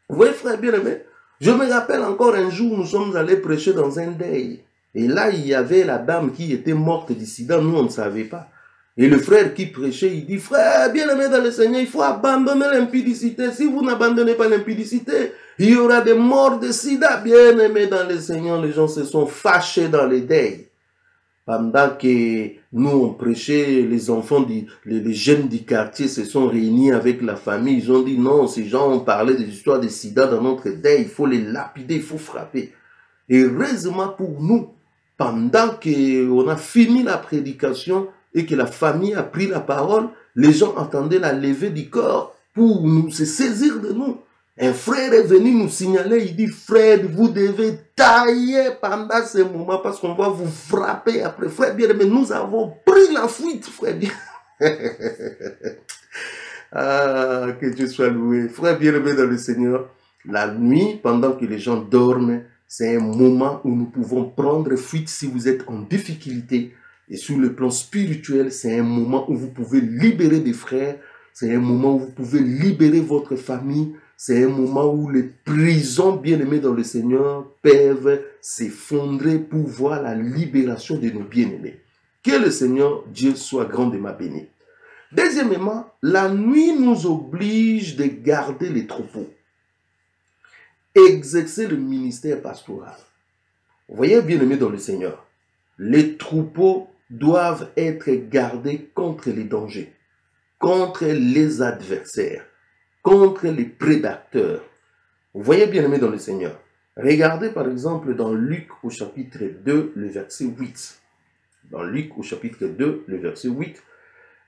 S1: Vous voyez, frère bien aimé, je me rappelle encore un jour, nous sommes allés prêcher dans un deuil. Et là, il y avait la dame qui était morte du sida, nous on ne savait pas. Et le frère qui prêchait, il dit, frère, bien aimé dans le Seigneur, il faut abandonner l'impudicité. Si vous n'abandonnez pas l'impudicité, il y aura des morts de sida. Bien aimé dans le Seigneur, les gens se sont fâchés dans les deuils. Pendant que nous on prêchait, les enfants, les jeunes du quartier se sont réunis avec la famille. Ils ont dit, non, ces gens ont parlé des histoires de sida dans notre deuil. Il faut les lapider, il faut frapper. Et heureusement pour nous, pendant qu'on a fini la prédication et que la famille a pris la parole, les gens attendaient la levée du corps pour nous se saisir de nous. Un frère est venu nous signaler, il dit, frère, vous devez tailler pendant ce moment parce qu'on va vous frapper après. Frère bien, mais nous avons pris la fuite, frère bien. Ah, que Dieu soit loué. Frère bien-aimé dans le Seigneur, la nuit, pendant que les gens dorment, c'est un moment où nous pouvons prendre fuite si vous êtes en difficulté. Et sur le plan spirituel, c'est un moment où vous pouvez libérer des frères. C'est un moment où vous pouvez libérer votre famille. C'est un moment où les prisons bien-aimées dans le Seigneur peuvent s'effondrer pour voir la libération de nos bien-aimés. Que le Seigneur Dieu soit grandement béni. Deuxièmement, la nuit nous oblige de garder les troupeaux. Exercer le ministère pastoral. Vous voyez, bien-aimés dans le Seigneur, les troupeaux doivent être gardés contre les dangers, contre les adversaires, contre les prédateurs. Vous voyez, bien-aimés dans le Seigneur. Regardez par exemple dans Luc au chapitre 2, le verset 8. Dans Luc au chapitre 2, le verset 8.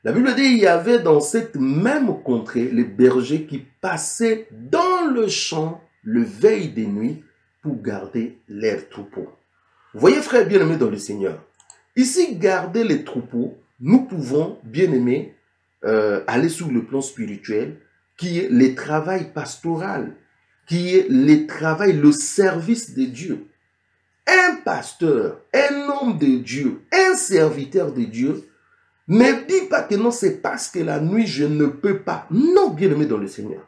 S1: La Bible dit, il y avait dans cette même contrée les bergers qui passaient dans le champ le veille des nuits pour garder leurs troupeaux. Vous voyez, frères bien-aimés dans le Seigneur, ici, garder les troupeaux, nous pouvons, bien-aimés, aller sur le plan spirituel, qui est le travail pastoral, qui est le travail, le service de Dieu. Un pasteur, un homme de Dieu, un serviteur de Dieu, ne dis pas que non, c'est parce que la nuit, je ne peux pas. Non, bien-aimé dans le Seigneur.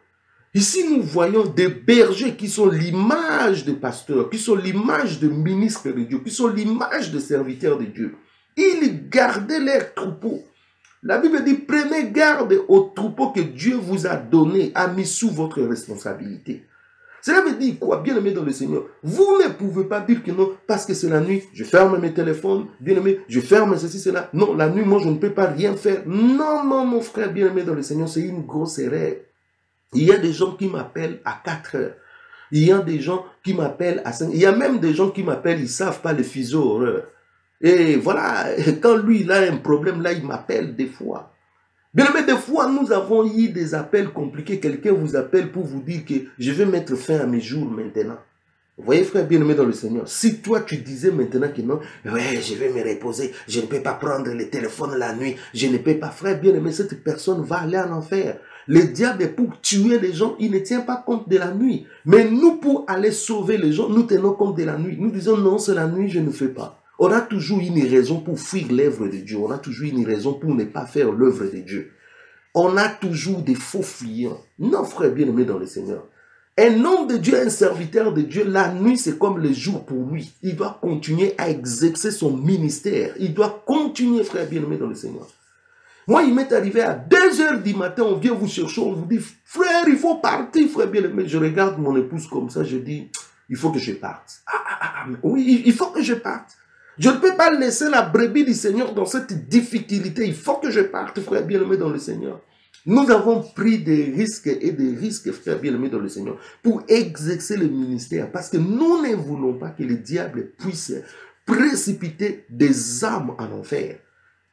S1: Ici, nous voyons des bergers qui sont l'image de pasteurs, qui sont l'image de ministres de Dieu, qui sont l'image de serviteurs de Dieu. Ils gardaient leurs troupeaux. La Bible dit, prenez garde aux troupeaux que Dieu vous a donnés, a mis sous votre responsabilité. Cela veut dire quoi, bien-aimé dans le Seigneur? Vous ne pouvez pas dire que non, parce que c'est la nuit, je ferme mes téléphones, bien-aimé, je ferme ceci, cela. Non, la nuit, moi, je ne peux pas rien faire. Non, non, mon frère, bien-aimé dans le Seigneur, c'est une grosse erreur. Il y a des gens qui m'appellent à 4 heures. Il y a des gens qui m'appellent à 5. Il y a même des gens qui m'appellent, ils ne savent pas le fuseau horaire. Et voilà, quand lui, il a un problème, là, il m'appelle des fois. Bien aimé, des fois, nous avons eu des appels compliqués. Quelqu'un vous appelle pour vous dire que je vais mettre fin à mes jours maintenant. Vous voyez, frère bien-aimé dans le Seigneur, si toi, tu disais maintenant que non, ouais, je vais me reposer, je ne peux pas prendre le téléphone la nuit, je ne peux pas, frère bien-aimé, cette personne va aller en enfer. Le diable, pour tuer les gens, il ne tient pas compte de la nuit. Mais nous, pour aller sauver les gens, nous tenons compte de la nuit. Nous disons, non, c'est la nuit, je ne fais pas. On a toujours une raison pour fuir l'œuvre de Dieu. On a toujours une raison pour ne pas faire l'œuvre de Dieu. On a toujours des faux fuyants. Non, frère bien-aimé dans le Seigneur. Un homme de Dieu, un serviteur de Dieu, la nuit, c'est comme le jour pour lui. Il doit continuer à exercer son ministère. Il doit continuer, frère bien-aimé dans le Seigneur. Moi, il m'est arrivé à 2 heures du matin, on vient vous chercher, on vous dit, frère, il faut partir, frère bien-aimé. Je regarde mon épouse comme ça, je dis, il faut que je parte. Oui, il faut que je parte. Je ne peux pas laisser la brebis du Seigneur dans cette difficulté. Il faut que je parte, frère bien-aimé dans le Seigneur. Nous avons pris des risques et des risques, frère bien-aimé dans le Seigneur, pour exercer le ministère. Parce que nous ne voulons pas que le diable puisse précipiter des âmes en enfer.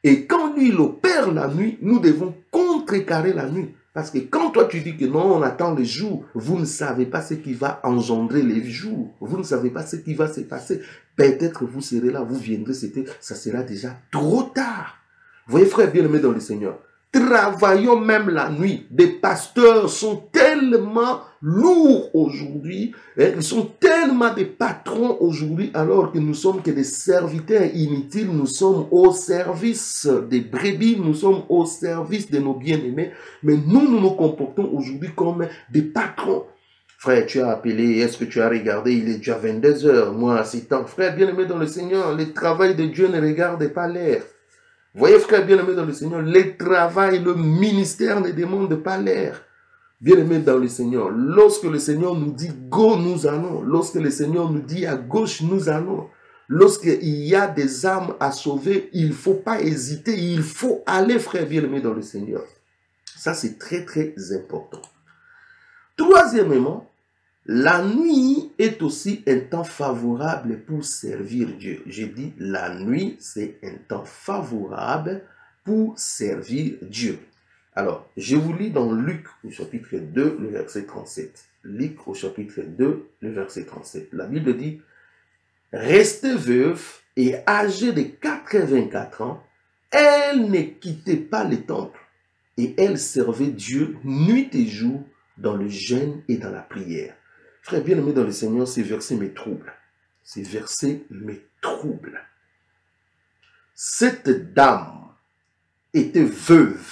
S1: Et quand lui, il opère la nuit, nous devons contrecarrer la nuit. Parce que quand toi tu dis que non, on attend les jours, vous ne savez pas ce qui va engendrer les jours. Vous ne savez pas ce qui va se passer. Peut-être vous serez là, vous viendrez, ça sera déjà trop tard. Vous voyez, frère bien-aimé dans le Seigneur, travaillons même la nuit. Des pasteurs sont tellement lourds aujourd'hui, ils sont tellement des patrons aujourd'hui, alors que nous sommes que des serviteurs inutiles, nous sommes au service des brebis, nous sommes au service de nos bien-aimés, mais nous nous comportons aujourd'hui comme des patrons. Frère, tu as appelé, est-ce que tu as regardé, il est déjà 22 heures, moi, c'est temps. Frère, bien-aimé dans le Seigneur, le travail de Dieu ne regarde pas l'heure. Voyez, frère bien-aimé dans le Seigneur, le travail, le ministère ne demande pas l'air. Bien-aimé dans le Seigneur, lorsque le Seigneur nous dit go, nous allons. Lorsque le Seigneur nous dit à gauche, nous allons. Lorsqu'il y a des âmes à sauver, il ne faut pas hésiter, il faut aller, frère bien-aimé dans le Seigneur. Ça, c'est très, très important. Troisièmement, la nuit est aussi un temps favorable pour servir Dieu. J'ai dit, la nuit, c'est un temps favorable pour servir Dieu. Alors, je vous lis dans Luc au chapitre 2, le verset 37. Luc au chapitre 2, le verset 37. La Bible dit, « Restée veuve et âgée de 84 ans, elle ne quittait pas le temple et elle servait Dieu nuit et jour dans le jeûne et dans la prière. » Frère bien-aimé dans le Seigneur, ces versets me troublent. Ces versets me troublent. Cette dame était veuve.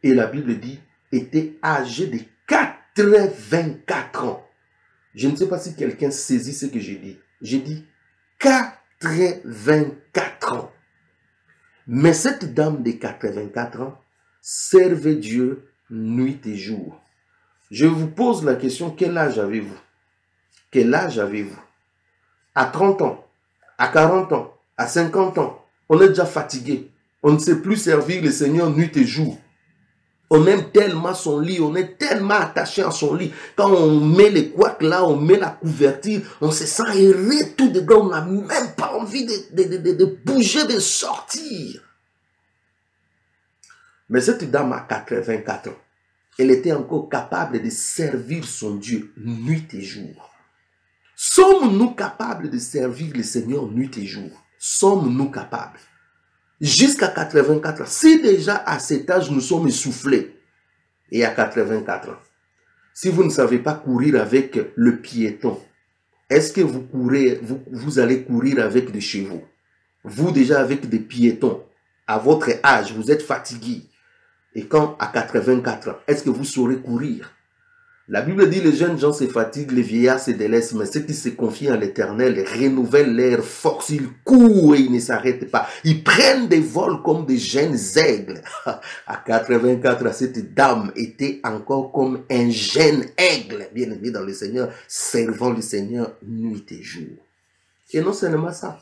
S1: Et la Bible dit, était âgée de 84 ans. Je ne sais pas si quelqu'un saisit ce que j'ai dit. J'ai dit 84 ans. Mais cette dame de 84 ans servait Dieu nuit et jour. Je vous pose la question, quel âge avez-vous? Quel âge avez-vous? À 30 ans, à 40 ans, à 50 ans, on est déjà fatigué. On ne sait plus servir le Seigneur nuit et jour. On aime tellement son lit, on est tellement attaché à son lit. Quand on met les couacs là, on met la couverture, on se sent erré tout dedans, on n'a même pas envie de bouger, de sortir. Mais cette dame a 84 ans. Elle était encore capable de servir son Dieu nuit et jour. Sommes-nous capables de servir le Seigneur nuit et jour? Sommes-nous capables? Jusqu'à 84 ans. Si déjà à cet âge nous sommes essoufflés, et à 84 ans, si vous ne savez pas courir avec le piéton, est-ce que vous allez courir avec des chevaux? Vous déjà avec des piétons, à votre âge, vous êtes fatigué. Et quand à 84 ans, est-ce que vous saurez courir? La Bible dit, les jeunes gens se fatiguent, les vieillards se délaissent, mais ceux qui se confient en l'Éternel renouvellent leur force, ils courent et ils ne s'arrêtent pas. Ils prennent des vols comme des jeunes aigles. À 84 ans, cette dame était encore comme un jeune aigle, bien aimé dans le Seigneur, servant le Seigneur nuit et jour. Et non seulement ça,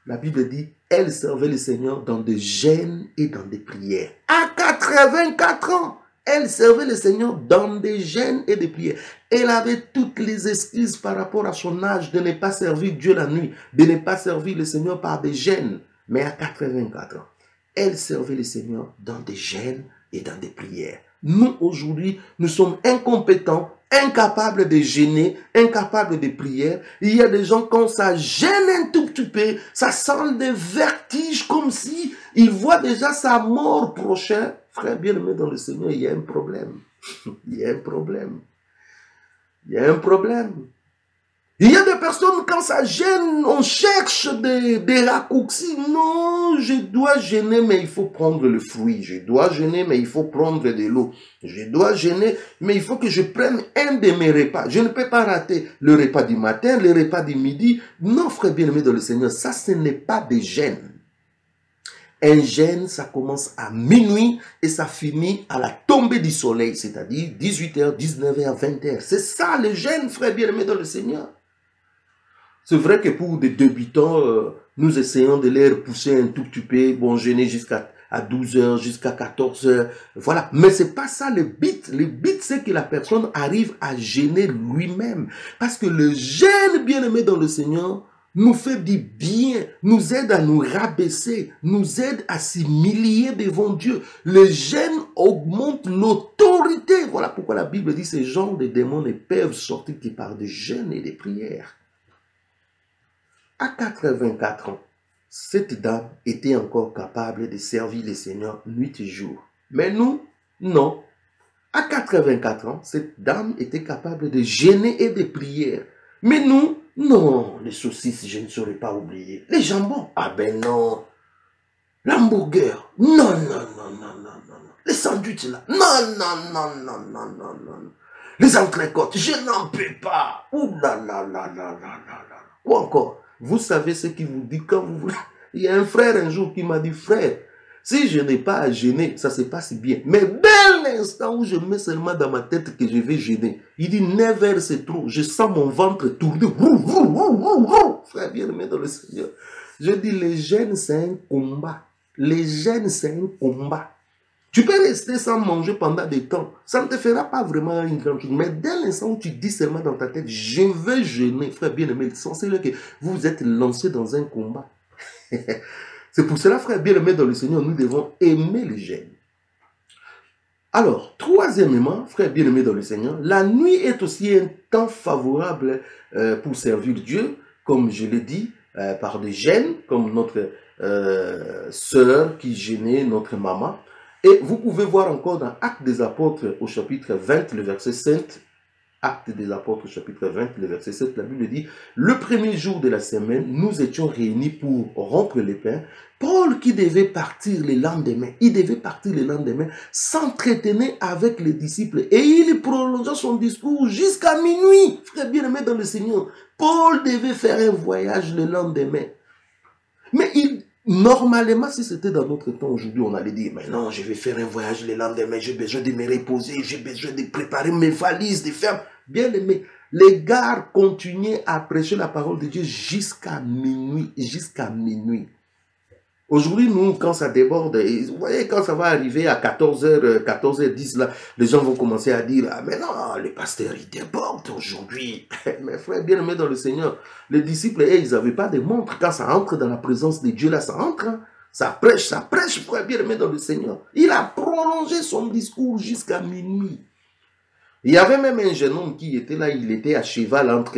S1: la Bible dit, elle servait le Seigneur dans des jeûnes et dans des prières. À 84 ans, elle servait le Seigneur dans des jeûnes et des prières. Elle avait toutes les excuses par rapport à son âge de ne pas servir Dieu la nuit, de ne pas servir le Seigneur par des jeûnes. Mais à 84 ans, elle servait le Seigneur dans des jeûnes et dans des prières. Nous, aujourd'hui, nous sommes incompétents, incapables de jeûner, incapables de prière. Il y a des gens, quand ça gêne un tout petit peu, ça sent des vertiges comme si ils voient déjà sa mort prochaine. Frère bien-aimé dans le Seigneur, il y a un problème. Il y a un problème. Il y a un problème. Il y a des personnes, quand ça gêne, on cherche des raccourcis. Non, je dois jeûner, mais il faut prendre le fruit. Je dois jeûner, mais il faut prendre de l'eau. Je dois jeûner, mais il faut que je prenne un de mes repas. Je ne peux pas rater le repas du matin, le repas du midi. Non, frère bien-aimé dans le Seigneur, ça, ce n'est pas des jeûnes. Un jeûne, ça commence à minuit et ça finit à la tombée du soleil, c'est-à-dire 18h, 19h, 20h. C'est ça le jeûne, frère bien-aimé dans le Seigneur. C'est vrai que pour des débutants, nous essayons de les repousser un tout petit peu, bon, jeûner jusqu'à 12h, jusqu'à 14h, voilà. Mais c'est pas ça le but. Le but, c'est que la personne arrive à jeûner lui-même. Parce que le jeûne, bien-aimé dans le Seigneur, nous fait du bien, nous aide à nous rabaisser, nous aide à s'humilier devant Dieu. Le jeûne augmente l'autorité. Voilà pourquoi la Bible dit que ces genres de démons ne peuvent sortir que par des jeûnes et des prières. À 84 ans, cette dame était encore capable de servir le Seigneur nuit et jour. Mais nous, non. À 84 ans, cette dame était capable de jeûner et de prier. Mais nous, non. Les saucisses, je ne saurais pas oublier. Les jambons, ah ben non. L'hamburger, non, non, non, non, non, non. Les sandwichs là, non, non, non, non, non, non, non. Les entrecôtes, je n'en peux pas. Ouh là là là là là là là. Ou encore, vous savez ce qu'il vous dit quand vous voulez. Il y a un frère un jour qui m'a dit, frère, si je n'ai pas à jeûner, ça se passe bien. Mais dès l'instant où je mets seulement dans ma tête que je vais jeûner, il dit 9 heures c'est trop. Je sens mon ventre tourner. Frère bien-aimé dans le Seigneur. Je dis, les jeûnes c'est un combat. Les jeûnes c'est un combat. Tu peux rester sans manger pendant des temps. Ça ne te fera pas vraiment une grande chose. Mais dès l'instant où tu dis seulement dans ta tête, je veux jeûner, frère bien-aimé, c'est que vous vous êtes lancé dans un combat. C'est pour cela, frère bien-aimé dans le Seigneur, nous devons aimer le jeûne. Alors, troisièmement, frère bien-aimé dans le Seigneur, la nuit est aussi un temps favorable pour servir Dieu, comme je l'ai dit, par des jeûnes, comme notre sœur qui jeûnait, notre maman. Et vous pouvez voir encore dans Actes des Apôtres au chapitre 20, le verset 7, Actes des Apôtres au chapitre 20, le verset 7, la Bible dit, le premier jour de la semaine, nous étions réunis pour rompre les pains. Paul qui devait partir le lendemain, s'entretenait avec les disciples et il prolongea son discours jusqu'à minuit. Frère bien-aimé dans le Seigneur, Paul devait faire un voyage le lendemain. Mais normalement, si c'était dans notre temps aujourd'hui, on allait dire, mais non, je vais faire un voyage le lendemain, j'ai besoin de me reposer, j'ai besoin de préparer mes valises, de faire... Bien aimé, les gars continuaient à prêcher la parole de Dieu jusqu'à minuit, Aujourd'hui, nous, quand ça déborde, et vous voyez, quand ça va arriver à 14h, 14h10, là, les gens vont commencer à dire, ah, mais non, les pasteurs, ils débordent aujourd'hui. Mes frères bien-aimés dans le Seigneur, les disciples, ils n'avaient pas de montre. Quand ça entre dans la présence de Dieu, là, ça entre. Hein. Ça prêche, frère bien-aimé dans le Seigneur. Il a prolongé son discours jusqu'à minuit. Il y avait même un jeune homme qui était là, il était à cheval entre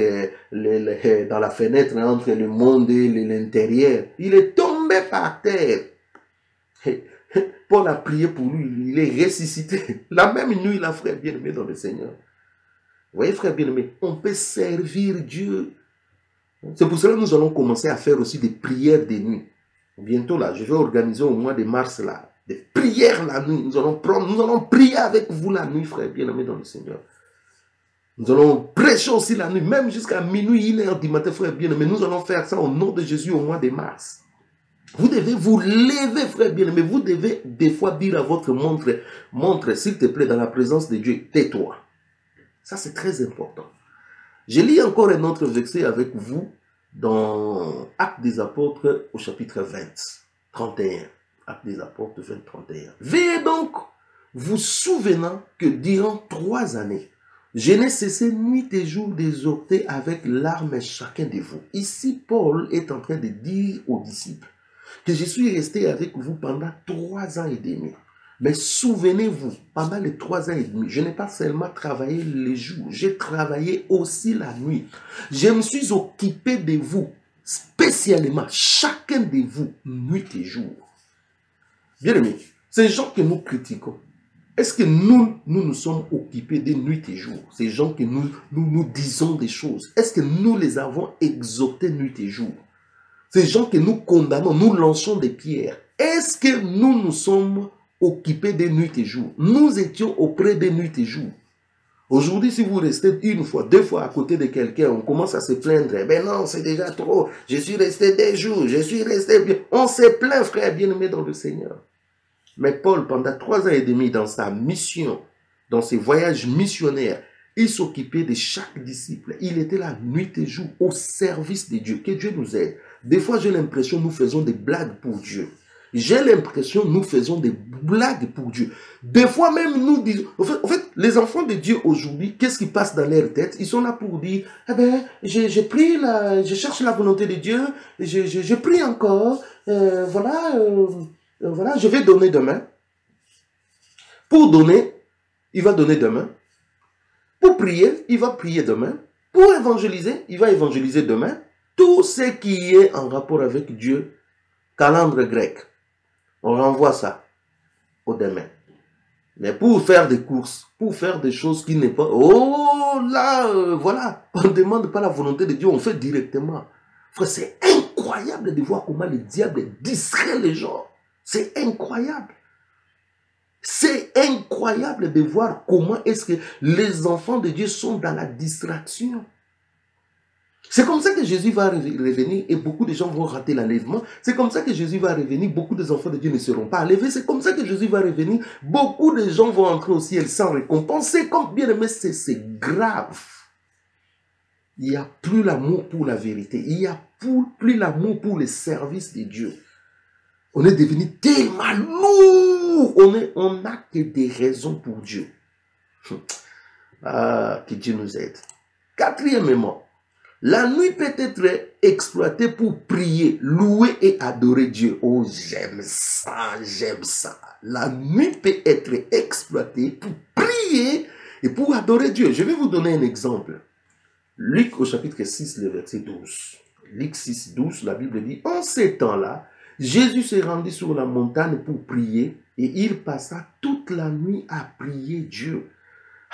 S1: dans la fenêtre, entre le monde et l'intérieur. Il est tombé par terre. Paul a prié pour lui, il est ressuscité. La même nuit, la frère bien-aimé dans le Seigneur. Vous voyez, frère bien-aimé, on peut servir Dieu. C'est pour cela que nous allons commencer à faire aussi des prières de nuit. Bientôt là, je vais organiser au mois de mars là, des prières la nuit. Nous allons prier avec vous la nuit, frère bien-aimé dans le Seigneur. Nous allons prêcher aussi la nuit, même jusqu'à minuit, 1h du matin, frère bien-aimé. Nous allons faire ça au nom de Jésus au mois de mars. Vous devez vous lever, frère bien-aimé. Vous devez des fois dire à votre montre, s'il te plaît, dans la présence de Dieu, tais-toi. Ça, c'est très important. Je lis encore un autre verset avec vous dans Actes des Apôtres au chapitre 20, 31. Actes des Apôtres 20, 31. Veillez donc, vous souvenant que durant 3 années, je n'ai cessé nuit et jour d'exhorter avec larmes chacun de vous. Ici, Paul est en train de dire aux disciples que je suis resté avec vous pendant 3 ans et demi. Mais souvenez-vous, pendant les 3 ans et demi, je n'ai pas seulement travaillé les jours, j'ai travaillé aussi la nuit. Je me suis occupé de vous, spécialement, chacun de vous, nuit et jour. Bien aimé, ces gens que nous critiquons, est-ce que nous sommes occupés de nuit et jour? Ces gens que nous disons des choses, est-ce que nous les avons exhortés nuit et jour? Ces gens que nous condamnons, nous lançons des pierres, est-ce que nous sommes occupés de nuit et jour? Nous étions auprès de nuit et jour. Aujourd'hui, si vous restez 1 fois, 2 fois à côté de quelqu'un, on commence à se plaindre. Ben non, c'est déjà trop. Je suis resté 2 jours, je suis resté bien. On se plaint, frère bien-aimé dans le Seigneur. Mais Paul, pendant 3 ans et demi, dans sa mission, dans ses voyages missionnaires, il s'occupait de chaque disciple. Il était là nuit et jour au service de Dieu. Que Dieu nous aide. Des fois, j'ai l'impression que nous faisons des blagues pour Dieu. J'ai l'impression que nous faisons des blagues pour Dieu. Des fois même, nous disons... En fait, les enfants de Dieu aujourd'hui, qu'est-ce qui passe dans leur tête? Ils sont là pour dire, eh ben, je cherche la volonté de Dieu, je prie encore, voilà, je vais donner demain. Pour donner, il va donner demain. Pour prier, il va prier demain. Pour évangéliser, il va évangéliser demain. Tout ce qui est en rapport avec Dieu, calendrier grec, on renvoie ça au demain. Mais pour faire des courses, pour faire des choses qui n'est pas... Oh là, voilà, on ne demande pas la volonté de Dieu, on fait directement. Frère, c'est incroyable de voir comment le diable distrait les gens. C'est incroyable. C'est incroyable de voir comment est-ce que les enfants de Dieu sont dans la distraction. C'est comme ça que Jésus va revenir et beaucoup de gens vont rater l'enlèvement. C'est comme ça que Jésus va revenir, beaucoup des enfants de Dieu ne seront pas enlevés. C'est comme ça que Jésus va revenir, beaucoup de gens vont entrer au ciel sans récompense. C'est comme bien aimé, c'est grave. Il n'y a plus l'amour pour la vérité. Il n'y a plus l'amour pour le service de Dieu. On est devenu tellement lourd. On n'a que des raisons pour Dieu. Ah, que Dieu nous aide. Quatrièmement, la nuit peut être exploitée pour prier, louer et adorer Dieu. Oh, j'aime ça, j'aime ça. La nuit peut être exploitée pour prier et pour adorer Dieu. Je vais vous donner un exemple. Luc au chapitre 6, le verset 12. Luc 6, 12, la Bible dit, en ces temps-là, Jésus s'est rendu sur la montagne pour prier et il passa toute la nuit à prier Dieu.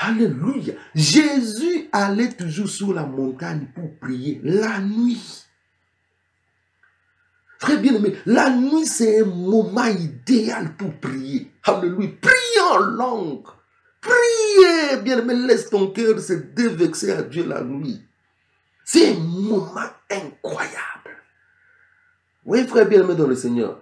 S1: Alléluia. Jésus allait toujours sur la montagne pour prier la nuit. Frère bien-aimé, la nuit c'est un moment idéal pour prier. Alléluia. Priez en langue. Priez, bien-aimé, laisse ton cœur se dévexer à Dieu la nuit. C'est un moment incroyable. Oui, frère bien-aimé dans le Seigneur.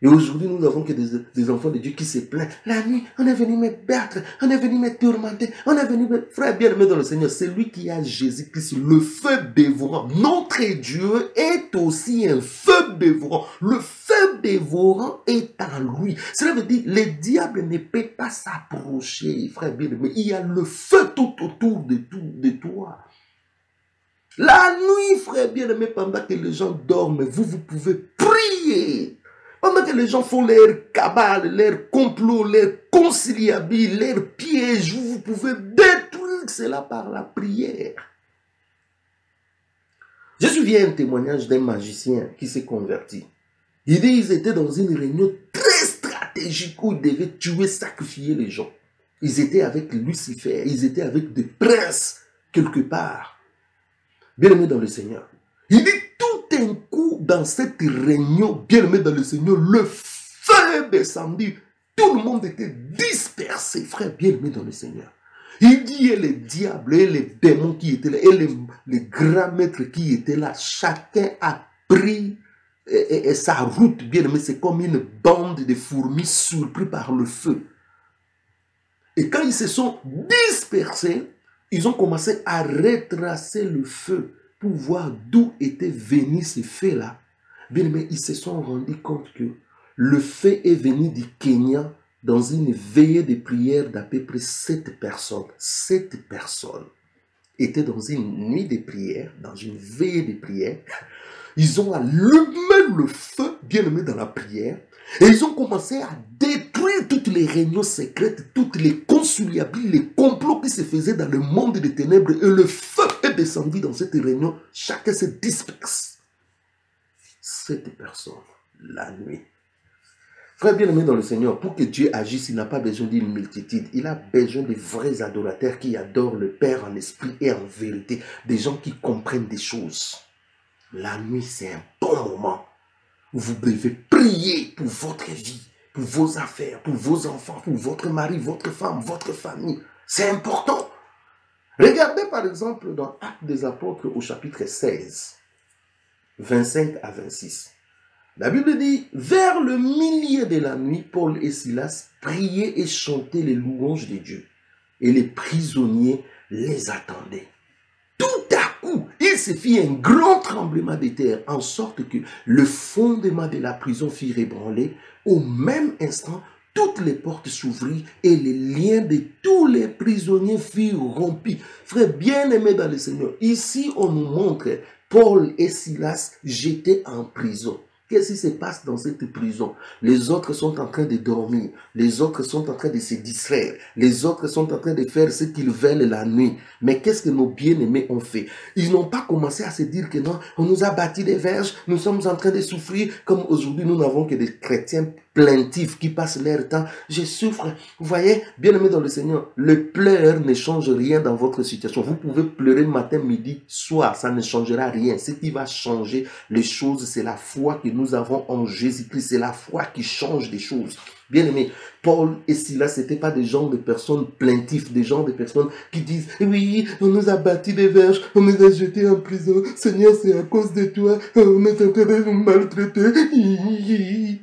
S1: Et aujourd'hui, nous n'avons que des enfants de Dieu qui se plaignent. La nuit, on est venu me battre, on est venu me tourmenter, on est venu me... Frère bien-aimé dans le Seigneur, c'est lui qui a Jésus-Christ, le feu dévorant. Notre Dieu est aussi un feu dévorant. Le feu dévorant est en lui. Cela veut dire, le diable ne peut pas s'approcher, frère bien-aimé. Il y a le feu tout autour de toi. La nuit, frère bien-aimé, pendant que les gens dorment, vous pouvez prier. Pendant que les gens font leur cabale, leur complot, leur conciliabule, leur piège, vous pouvez détruire cela par la prière. Je me souviens un témoignage d'un magicien qui s'est converti. Il dit qu'ils étaient dans une réunion très stratégique où ils devaient tuer, sacrifier les gens. Ils étaient avec Lucifer, ils étaient avec des princes quelque part. Bien-aimé dans le Seigneur. Il dit tout un coup dans cette réunion, bien-aimé dans le Seigneur, le feu est descendu. Tout le monde était dispersé, frère bien-aimé dans le Seigneur. Il dit, et les diables, et les démons qui étaient là, et les grands maîtres qui étaient là, chacun a pris et sa route, bien-aimé, c'est comme une bande de fourmis surpris par le feu. Et quand ils se sont dispersés, ils ont commencé à retracer le feu pour voir d'où était venu ce feu-là. Bien, mais ils se sont rendus compte que le feu est venu du Kenya dans une veillée de prière d'à peu près 7 personnes. 7 personnes étaient dans une nuit de prière, dans une veillée de prière. Ils ont allumé le feu, bien aimé, dans la prière. Et ils ont commencé à détruire toutes les réunions secrètes, toutes les conciliabules, les complots qui se faisaient dans le monde des ténèbres. Et le feu est descendu dans cette réunion. Chacun se disperse. 7 personnes, la nuit. Frère bien-aimé dans le Seigneur, pour que Dieu agisse, il n'a pas besoin d'une multitude. Il a besoin de vrais adorateurs qui adorent le Père en esprit et en vérité. Des gens qui comprennent des choses. La nuit, c'est un bon moment. Vous devez prier pour votre vie, pour vos affaires, pour vos enfants, pour votre mari, votre femme, votre famille. C'est important. Regardez par exemple dans Actes des Apôtres au chapitre 16, 25 à 26. La Bible dit, vers le milieu de la nuit, Paul et Silas priaient et chantaient les louanges de Dieu. Et les prisonniers les attendaient. Tout à coup, il se fit un grand tremblement de terre, en sorte que le fondement de la prison fut ébranlé. Au même instant, toutes les portes s'ouvrirent et les liens de tous les prisonniers furent rompus. Frère bien-aimé dans le Seigneur, ici on nous montre Paul et Silas jetés en prison. Qu'est-ce qui se passe dans cette prison? Les autres sont en train de dormir. Les autres sont en train de se distraire. Les autres sont en train de faire ce qu'ils veulent la nuit. Mais qu'est-ce que nos bien-aimés ont fait? Ils n'ont pas commencé à se dire que non, on nous a bâti des verges, nous sommes en train de souffrir. Comme aujourd'hui, nous n'avons que des chrétiens plaintifs qui passent leur temps. Je souffre. Vous voyez, bien-aimés dans le Seigneur, le pleur ne change rien dans votre situation. Vous pouvez pleurer matin, midi, soir. Ça ne changera rien. Ce qui va changer les choses, c'est la foi que nous avons en Jésus-Christ. C'est la foi qui change des choses. Bien aimé, Paul et Silas, ce n'étaient pas des gens, de personnes plaintifs, des gens, de personnes qui disent, oui, on nous a bâti des verges, on nous a jetés en prison, Seigneur, c'est à cause de toi, on est en train de nous maltraiter.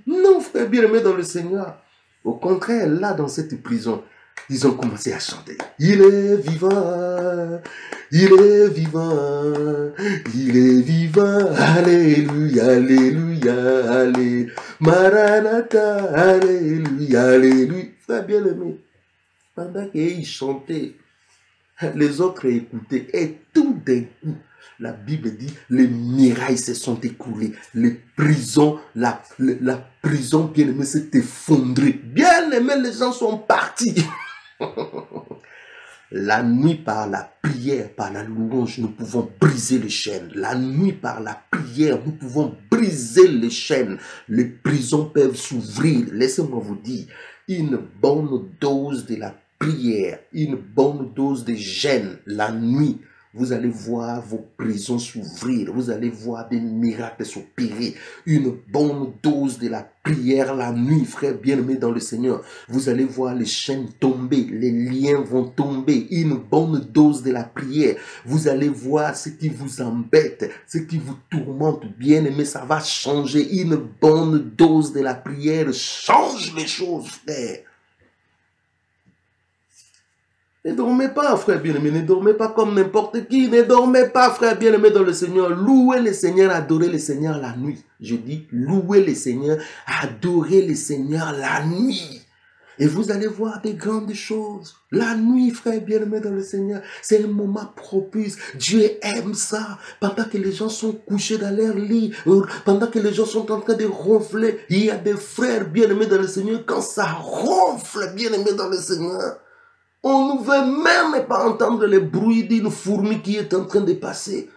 S1: Non, frère bien aimé dans le Seigneur. Au contraire, là, dans cette prison, ils ont commencé à chanter. Il est vivant, il est vivant, il est vivant, alléluia, alléluia, alléluia, Maranatha, alléluia, alléluia. Frère bien-aimé, pendant qu'ils chantaient, les autres écoutaient, et tout d'un coup, la Bible dit, les murailles se sont écoulées, les prisons, la prison bien-aimée s'est effondrée. Bien-aimé, les gens sont partis. La nuit, par la prière, par la louange, nous pouvons briser les chaînes. La nuit, par la prière, nous pouvons briser les chaînes. Les prisons peuvent s'ouvrir. Laissez-moi vous dire, une bonne dose de la prière, une bonne dose de jeûne la nuit Vous allez voir vos prisons s'ouvrir. Vous allez voir des miracles s'opérer. Une bonne dose de la prière la nuit, frère bien-aimé dans le Seigneur. Vous allez voir les chaînes tomber. Les liens vont tomber. Une bonne dose de la prière. Vous allez voir ce qui vous embête, ce qui vous tourmente. Bien-aimé, ça va changer. Une bonne dose de la prière change les choses, frère. Ne dormez pas, frère bien-aimé, ne dormez pas comme n'importe qui, ne dormez pas, frère bien-aimé dans le Seigneur. Louez le Seigneur, adorez le Seigneur la nuit. Je dis, louez le Seigneur, adorez le Seigneur la nuit. Et vous allez voir des grandes choses. La nuit, frère bien-aimé dans le Seigneur, c'est un moment propice. Dieu aime ça. Pendant que les gens sont couchés dans leur lit, pendant que les gens sont en train de ronfler, il y a des frères bien-aimés dans le Seigneur, quand ça ronfle bien-aimé dans le Seigneur, on ne veut même pas entendre le bruit d'une fourmi qui est en train de passer.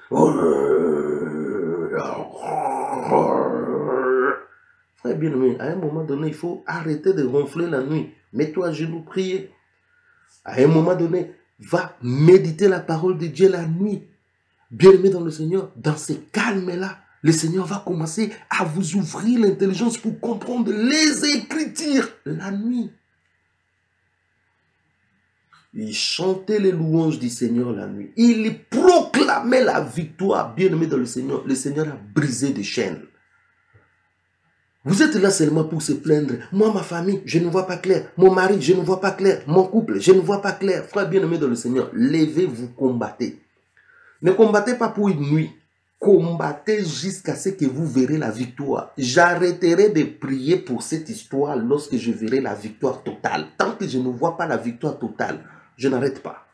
S1: Frère bien-aimé, à un moment donné, il faut arrêter de ronfler la nuit. Mets-toi à genoux, prier. À un moment donné, va méditer la parole de Dieu la nuit. Bien-aimé dans le Seigneur, dans ce calme-là, le Seigneur va commencer à vous ouvrir l'intelligence pour comprendre les Écritures la nuit. Il chantait les louanges du Seigneur la nuit. Il proclamait la victoire. Bien-aimé dans le Seigneur, a brisé des chaînes. Vous êtes là seulement pour se plaindre. Moi, ma famille, je ne vois pas clair. Mon mari, je ne vois pas clair. Mon couple, je ne vois pas clair. Frère bien-aimé dans le Seigneur, levez-vous, combattez. Ne combattez pas pour une nuit. Combattez jusqu'à ce que vous verrez la victoire. J'arrêterai de prier pour cette histoire lorsque je verrai la victoire totale. Tant que je ne vois pas la victoire totale, je n'arrête pas.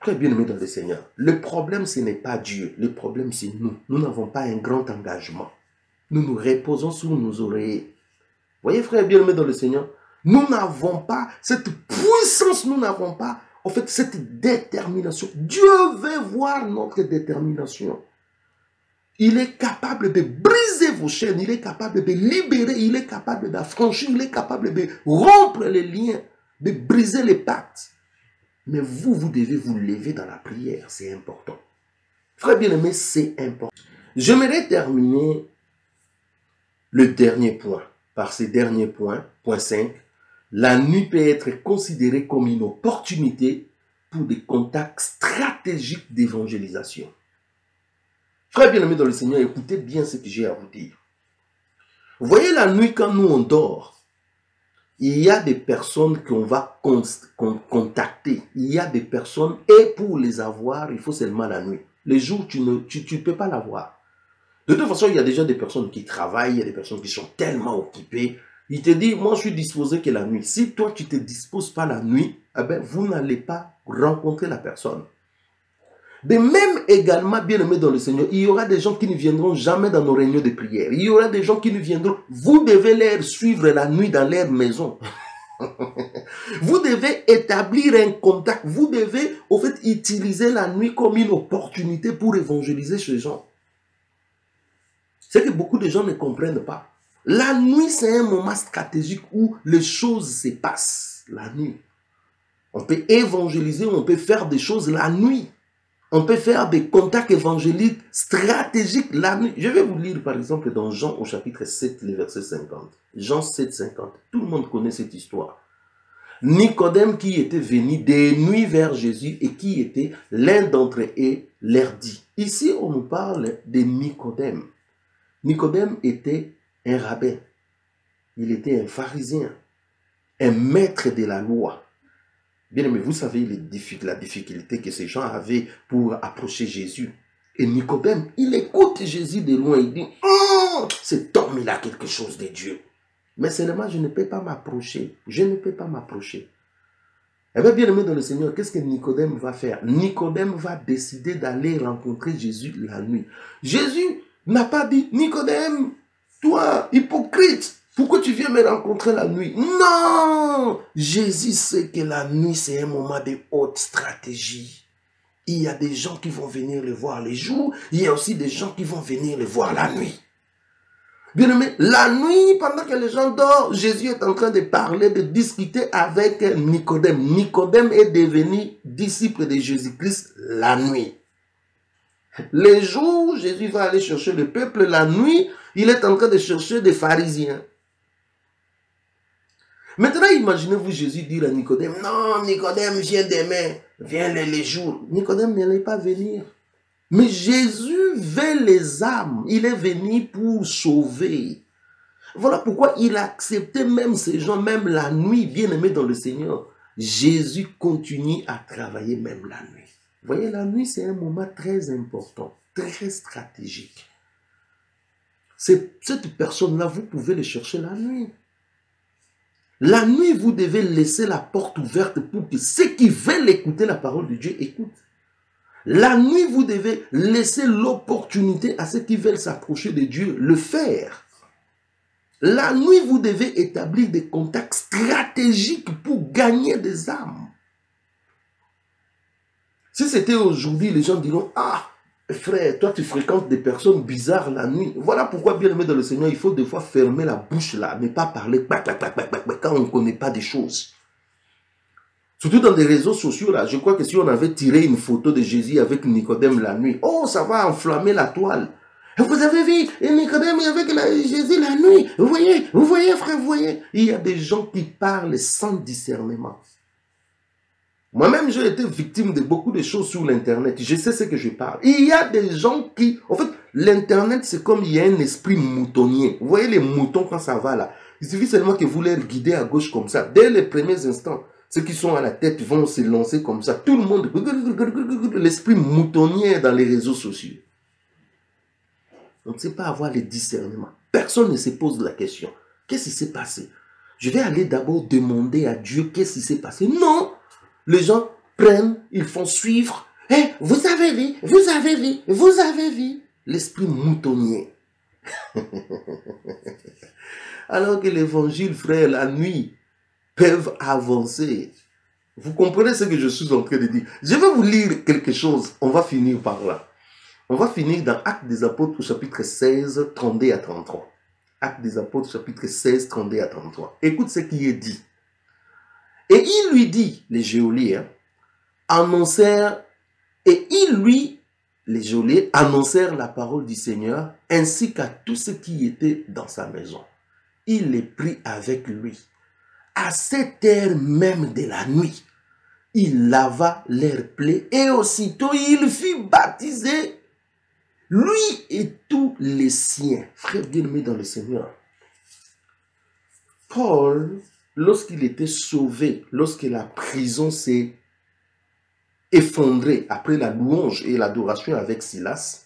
S1: Très bien aimé dans le Seigneur. Le problème, ce n'est pas Dieu. Le problème, c'est nous. Nous n'avons pas un grand engagement. Nous nous reposons sur nos oreillers. Voyez, frère bien aimé dans le Seigneur, nous n'avons pas cette puissance, nous n'avons pas, en fait, cette détermination. Dieu veut voir notre détermination. Il est capable de briser vos chaînes, il est capable de libérer, il est capable d'affranchir, il est capable de rompre les liens, de briser les pactes. Mais vous, vous devez vous lever dans la prière, c'est important. Frère bien-aimé, c'est important. J'aimerais terminer le dernier point, par ce dernier point, point 5. La nuit peut être considérée comme une opportunité pour des contacts stratégiques d'évangélisation. Frère bien-aimé dans le Seigneur, écoutez bien ce que j'ai à vous dire. Vous voyez la nuit quand nous on dort, il y a des personnes qu'on va contacter. Il y a des personnes, et pour les avoir, il faut seulement la nuit. Les jours, tu ne peux pas l'avoir. De toute façon, il y a déjà des personnes qui travaillent, il y a des personnes qui sont tellement occupées. Il te dit, moi je suis disposé que la nuit. Si toi tu ne te disposes pas la nuit, eh bien, vous n'allez pas rencontrer la personne. De même également, bien aimé dans le Seigneur, il y aura des gens qui ne viendront jamais dans nos réunions de prière. Il y aura des gens qui ne viendront. Vous devez les suivre la nuit dans leur maison. Vous devez établir un contact. Vous devez, au fait, utiliser la nuit comme une opportunité pour évangéliser ces gens. C'est que beaucoup de gens ne comprennent pas. La nuit, c'est un moment stratégique où les choses se passent. La nuit. On peut évangéliser, on peut faire des choses la nuit. On peut faire des contacts évangéliques stratégiques la nuit. Je vais vous lire par exemple dans Jean au chapitre 7, le verset 50. Jean 7, 50. Tout le monde connaît cette histoire. Nicodème qui était venu de nuit vers Jésus et qui était l'un d'entre eux leur dit. Ici, on nous parle de Nicodème. Nicodème était un rabbin. Il était un pharisien, un maître de la loi. Bien aimé, vous savez la difficulté que ces gens avaient pour approcher Jésus. Et Nicodème, il écoute Jésus de loin, il dit, cet homme, il a quelque chose de Dieu. Mais seulement, je ne peux pas m'approcher. Je ne peux pas m'approcher. Eh bien, bien aimé dans le Seigneur, qu'est-ce que Nicodème va faire? Nicodème va décider d'aller rencontrer Jésus la nuit. Jésus n'a pas dit, Nicodème, toi, hypocrite, pourquoi tu viens me rencontrer la nuit? Non! Jésus sait que la nuit, c'est un moment de haute stratégie. Il y a des gens qui vont venir le voir les jours, il y a aussi des gens qui vont venir le voir la nuit. Bien aimé, la nuit, pendant que les gens dorment, Jésus est en train de parler, de discuter avec Nicodème. Nicodème est devenu disciple de Jésus-Christ la nuit. Les jours, Jésus va aller chercher le peuple. La nuit, il est en train de chercher des pharisiens. Maintenant, imaginez-vous Jésus dire à Nicodème, non, Nicodème, viens demain, viens les jours. Nicodème n'allait pas venir. Mais Jésus veut les âmes. Il est venu pour sauver. Voilà pourquoi il a accepté même ces gens, même la nuit, bien aimés dans le Seigneur. Jésus continue à travailler même la nuit. Vous voyez, la nuit, c'est un moment très important, très stratégique. Cette personne-là, vous pouvez le chercher la nuit. La nuit, vous devez laisser la porte ouverte pour que ceux qui veulent écouter la parole de Dieu écoutent. La nuit, vous devez laisser l'opportunité à ceux qui veulent s'approcher de Dieu le faire. La nuit, vous devez établir des contacts stratégiques pour gagner des âmes. Si c'était aujourd'hui, les gens diront, ah, frère, toi tu fréquentes des personnes bizarres la nuit. Voilà pourquoi, bien aimé dans le Seigneur, il faut des fois fermer la bouche là, ne pas parler quand on ne connaît pas des choses. Surtout dans des réseaux sociaux là, je crois que si on avait tiré une photo de Jésus avec Nicodème la nuit, oh, ça va enflammer la toile. Vous avez vu Nicodème avec Jésus la nuit. Vous voyez frère, vous voyez. Il y a des gens qui parlent sans discernement. Moi-même, j'ai été victime de beaucoup de choses sur l'Internet. Je sais ce que je parle. Il y a des gens qui... En fait, l'Internet, c'est comme il y a un esprit moutonnier. Vous voyez les moutons quand ça va là. Il suffit seulement que vous les guidez à gauche comme ça. Dès les premiers instants, ceux qui sont à la tête vont se lancer comme ça. Tout le monde... L'esprit moutonnier dans les réseaux sociaux. On ne sait pas avoir le discernement. Personne ne se pose la question. Qu'est-ce qui s'est passé? Je vais aller d'abord demander à Dieu qu'est-ce qui s'est passé. Non! Les gens prennent, ils font suivre. Hey, vous avez vu, vous avez vu, vous avez vu. L'esprit moutonnier. Alors que l'évangile, frère, la nuit, peuvent avancer. Vous comprenez ce que je suis en train de dire? Je vais vous lire quelque chose. On va finir par là. On va finir dans Actes des Apôtres, chapitre 16, 32 à 33. Actes des Apôtres, chapitre 16, 32 à 33. Écoute ce qui est dit. Et il lui dit, les geôliers, annoncèrent, et il lui, les geôliers, annoncèrent la parole du Seigneur, ainsi qu'à tous ceux qui étaient dans sa maison. Il les prit avec lui. À cette heure même de la nuit, il lava leurs plaies, et aussitôt il fut baptisé, lui et tous les siens. Frère bien-aimé dans le Seigneur, Paul, lorsqu'il était sauvé, lorsque la prison s'est effondrée après la louange et l'adoration avec Silas,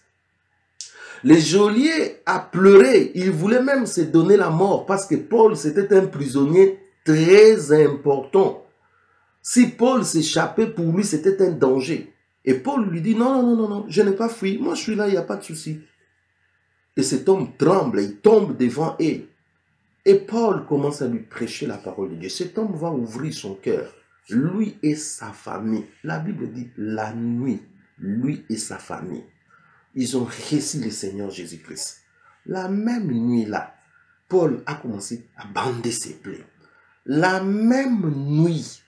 S1: les geôliers a pleuré. Ils voulaient même se donner la mort parce que Paul, c'était un prisonnier très important. Si Paul s'échappait, pour lui, c'était un danger. Et Paul lui dit, non, non, non, non, je n'ai pas fui. Moi, je suis là, il n'y a pas de souci. Et cet homme tremble, il tombe devant eux. Et Paul commence à lui prêcher la parole de Dieu. Cet homme va ouvrir son cœur. Lui et sa famille. La Bible dit la nuit. Lui et sa famille. Ils ont reçu le Seigneur Jésus-Christ. La même nuit-là, Paul a commencé à bander ses plaies. La même nuit,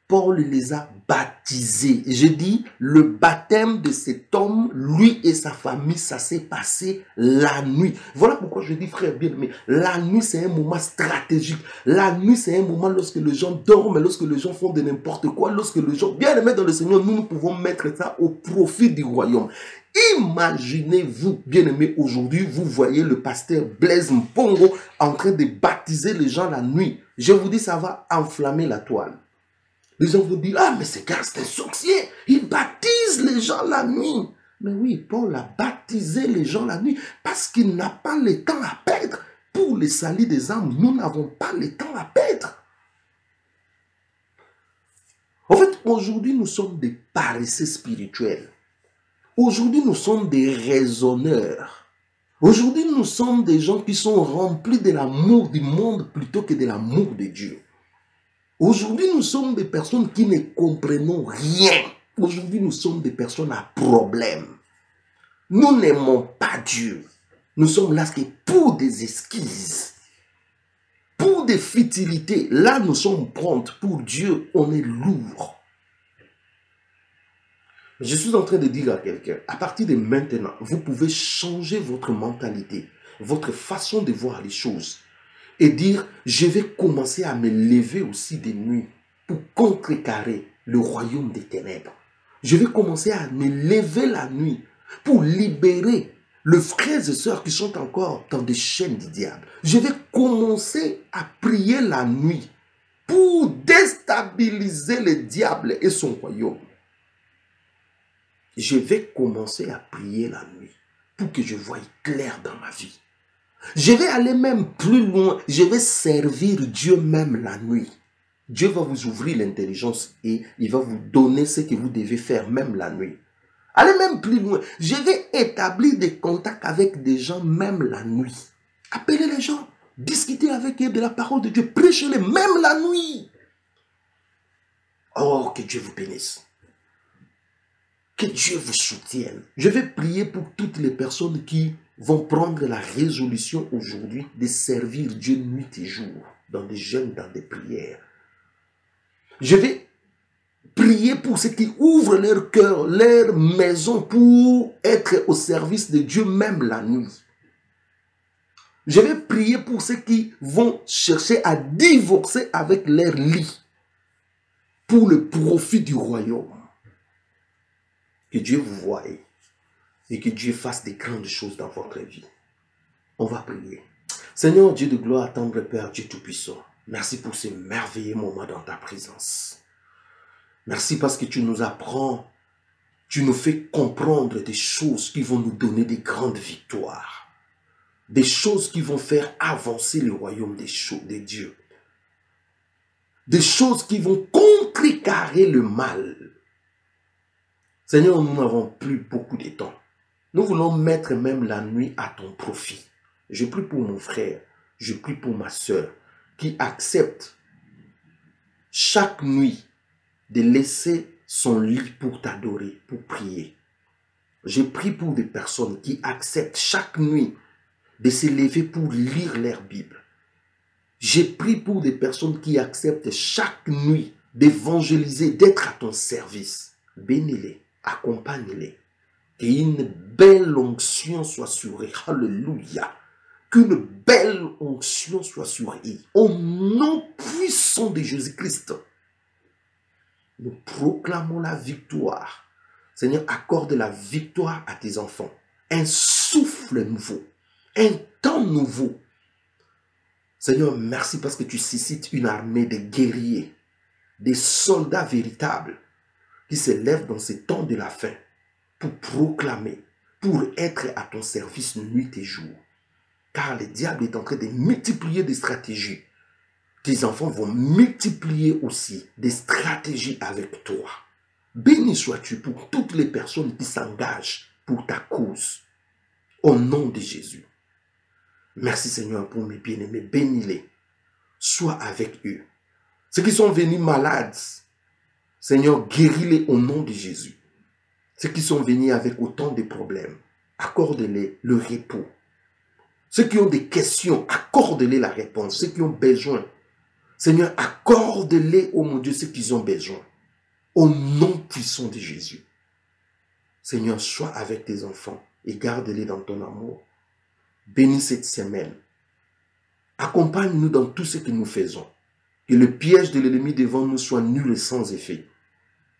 S1: Paul les a baptisés. Je dis, le baptême de cet homme, lui et sa famille, ça s'est passé la nuit. Voilà pourquoi je dis, frère bien-aimé, la nuit c'est un moment stratégique. La nuit c'est un moment lorsque les gens dorment, lorsque les gens font de n'importe quoi, lorsque les gens, bien-aimés dans le Seigneur, nous pouvons mettre ça au profit du royaume. Imaginez-vous, bien-aimés, aujourd'hui, vous voyez le pasteur Blaise Mpongo en train de baptiser les gens la nuit. Je vous dis, ça va enflammer la toile. Les gens vous disent, ah mais ce gars c'est un sorcier, il baptise les gens la nuit. Mais oui, Paul a baptisé les gens la nuit parce qu'il n'a pas le temps à perdre. Pour le salut des âmes, nous n'avons pas le temps à perdre. En fait, aujourd'hui nous sommes des paresseux spirituels. Aujourd'hui nous sommes des raisonneurs. Aujourd'hui nous sommes des gens qui sont remplis de l'amour du monde plutôt que de l'amour de Dieu. Aujourd'hui, nous sommes des personnes qui ne comprenons rien. Aujourd'hui, nous sommes des personnes à problème. Nous n'aimons pas Dieu. Nous sommes là pour des esquisses, pour des futilités. Là, nous sommes promptes. Pour Dieu, on est lourd. Je suis en train de dire à quelqu'un, à partir de maintenant, vous pouvez changer votre mentalité, votre façon de voir les choses et dire, je vais commencer à me lever aussi de nuit pour contrecarrer le royaume des ténèbres. Je vais commencer à me lever la nuit pour libérer les frères et sœurs qui sont encore dans des chaînes du diable. Je vais commencer à prier la nuit pour déstabiliser le diable et son royaume. Je vais commencer à prier la nuit pour que je voie clair dans ma vie. Je vais aller même plus loin. Je vais servir Dieu même la nuit. Dieu va vous ouvrir l'intelligence et il va vous donner ce que vous devez faire même la nuit. Allez même plus loin. Je vais établir des contacts avec des gens même la nuit. Appelez les gens. Discutez avec eux de la parole de Dieu. Prêchez-les même la nuit. Oh, que Dieu vous bénisse. Que Dieu vous soutienne. Je vais prier pour toutes les personnes qui vont prendre la résolution aujourd'hui de servir Dieu nuit et jour, dans des jeûnes, dans des prières. Je vais prier pour ceux qui ouvrent leur cœur, leur maison pour être au service de Dieu même la nuit. Je vais prier pour ceux qui vont chercher à divorcer avec leur lit pour le profit du royaume. Que Dieu vous voie et que Dieu fasse des grandes choses dans votre vie. On va prier. Seigneur Dieu de gloire, tendre Père, Dieu Tout-Puissant, merci pour ce merveilleux moment dans ta présence. Merci parce que tu nous apprends, tu nous fais comprendre des choses qui vont nous donner des grandes victoires. Des choses qui vont faire avancer le royaume des dieux. Des choses qui vont contrecarrer le mal. Seigneur, nous n'avons plus beaucoup de temps. Nous voulons mettre même la nuit à ton profit. Je prie pour mon frère, je prie pour ma sœur, qui accepte chaque nuit de laisser son lit pour t'adorer, pour prier. Je prie pour des personnes qui acceptent chaque nuit de se lever pour lire leur Bible. Je prie pour des personnes qui acceptent chaque nuit d'évangéliser, d'être à ton service. Bénis-les. Accompagne-les. Qu'une belle onction soit sur eux. Alléluia. Qu'une belle onction soit sur eux. Au nom puissant de Jésus-Christ, nous proclamons la victoire. Seigneur, accorde la victoire à tes enfants. Un souffle nouveau. Un temps nouveau. Seigneur, merci parce que tu suscites une armée de guerriers, des soldats véritables, qui se lève dans ces temps de la fin pour proclamer, pour être à ton service nuit et jour. Car le diable est en train de multiplier des stratégies. Tes enfants vont multiplier aussi des stratégies avec toi. Béni sois-tu pour toutes les personnes qui s'engagent pour ta cause. Au nom de Jésus. Merci Seigneur pour mes bien-aimés. Bénis-les. Sois avec eux. Ceux qui sont venus malades, Seigneur, guéris-les au nom de Jésus. Ceux qui sont venus avec autant de problèmes, accorde-les le repos. Ceux qui ont des questions, accorde-les la réponse. Ceux qui ont besoin, Seigneur, accorde-les, oh mon Dieu, ceux qui ont besoin. Au nom puissant de Jésus. Seigneur, sois avec tes enfants et garde-les dans ton amour. Bénis cette semaine. Accompagne-nous dans tout ce que nous faisons. Que le piège de l'ennemi devant nous soit nul et sans effet.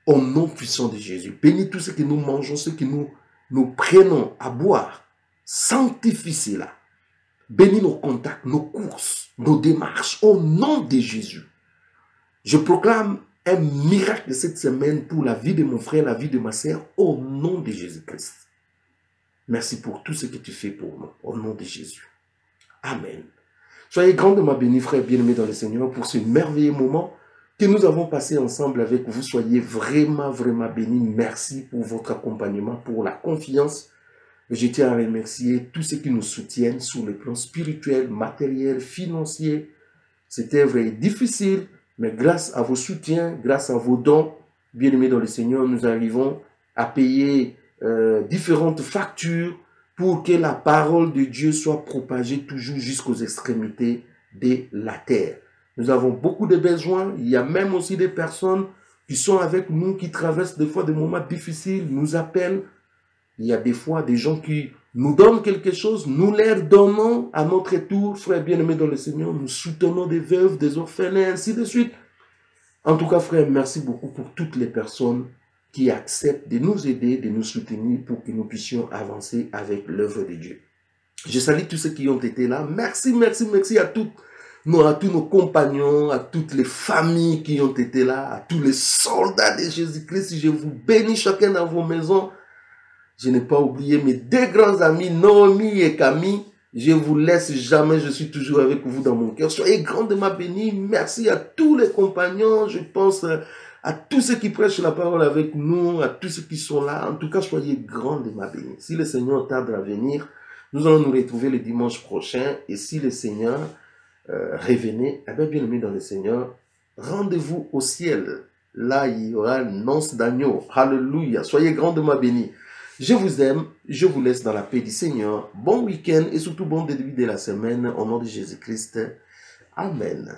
S1: Au nom puissant de Jésus. Bénis tout ce que nous mangeons, ce que nous prenons à boire. Sanctifie cela. Bénis nos contacts, nos courses, nos démarches. Au nom de Jésus. Je proclame un miracle cette semaine pour la vie de mon frère, la vie de ma sœur. Au nom de Jésus-Christ. Merci pour tout ce que tu fais pour nous. Au nom de Jésus. Amen. Soyez grandement bénis, frères bien-aimés dans le Seigneur, pour ce merveilleux moment que nous avons passé ensemble avec vous. Soyez vraiment, vraiment bénis. Merci pour votre accompagnement, pour la confiance. Je tiens à remercier tous ceux qui nous soutiennent sur le plan spirituel, matériel, financier. Cette œuvre est difficile, mais grâce à vos soutiens, grâce à vos dons, bien-aimés dans le Seigneur, nous arrivons à payer différentes factures pour que la parole de Dieu soit propagée toujours jusqu'aux extrémités de la terre. Nous avons beaucoup de besoins. Il y a même aussi des personnes qui sont avec nous, qui traversent des fois des moments difficiles, nous appellent. Il y a des fois des gens qui nous donnent quelque chose, nous leur donnons à notre tour, frères bien-aimés dans le Seigneur, nous soutenons des veuves, des orphelins, ainsi de suite. En tout cas, frère, merci beaucoup pour toutes les personnes qui acceptent de nous aider, de nous soutenir pour que nous puissions avancer avec l'œuvre de Dieu. Je salue tous ceux qui ont été là. Merci, merci, merci à tous nos compagnons, à toutes les familles qui ont été là, à tous les soldats de Jésus-Christ. Je vous bénis chacun dans vos maisons. Je n'ai pas oublié mes deux grands amis, Naomi et Camille. Je vous laisse jamais, je suis toujours avec vous dans mon cœur. Soyez grandement bénis. Merci à tous les compagnons. Je pense à tous ceux qui prêchent la parole avec nous, à tous ceux qui sont là. En tout cas, soyez grandement bénis. Si le Seigneur tarde à venir, nous allons nous retrouver le dimanche prochain. Et si le Seigneur revenait, eh bien, bien aimé dans le Seigneur, rendez-vous au ciel. Là, il y aura une noce d'agneau. Alléluia. Soyez grandement bénis. Je vous aime, je vous laisse dans la paix du Seigneur. Bon week-end et surtout bon début de la semaine au nom de Jésus-Christ. Amen.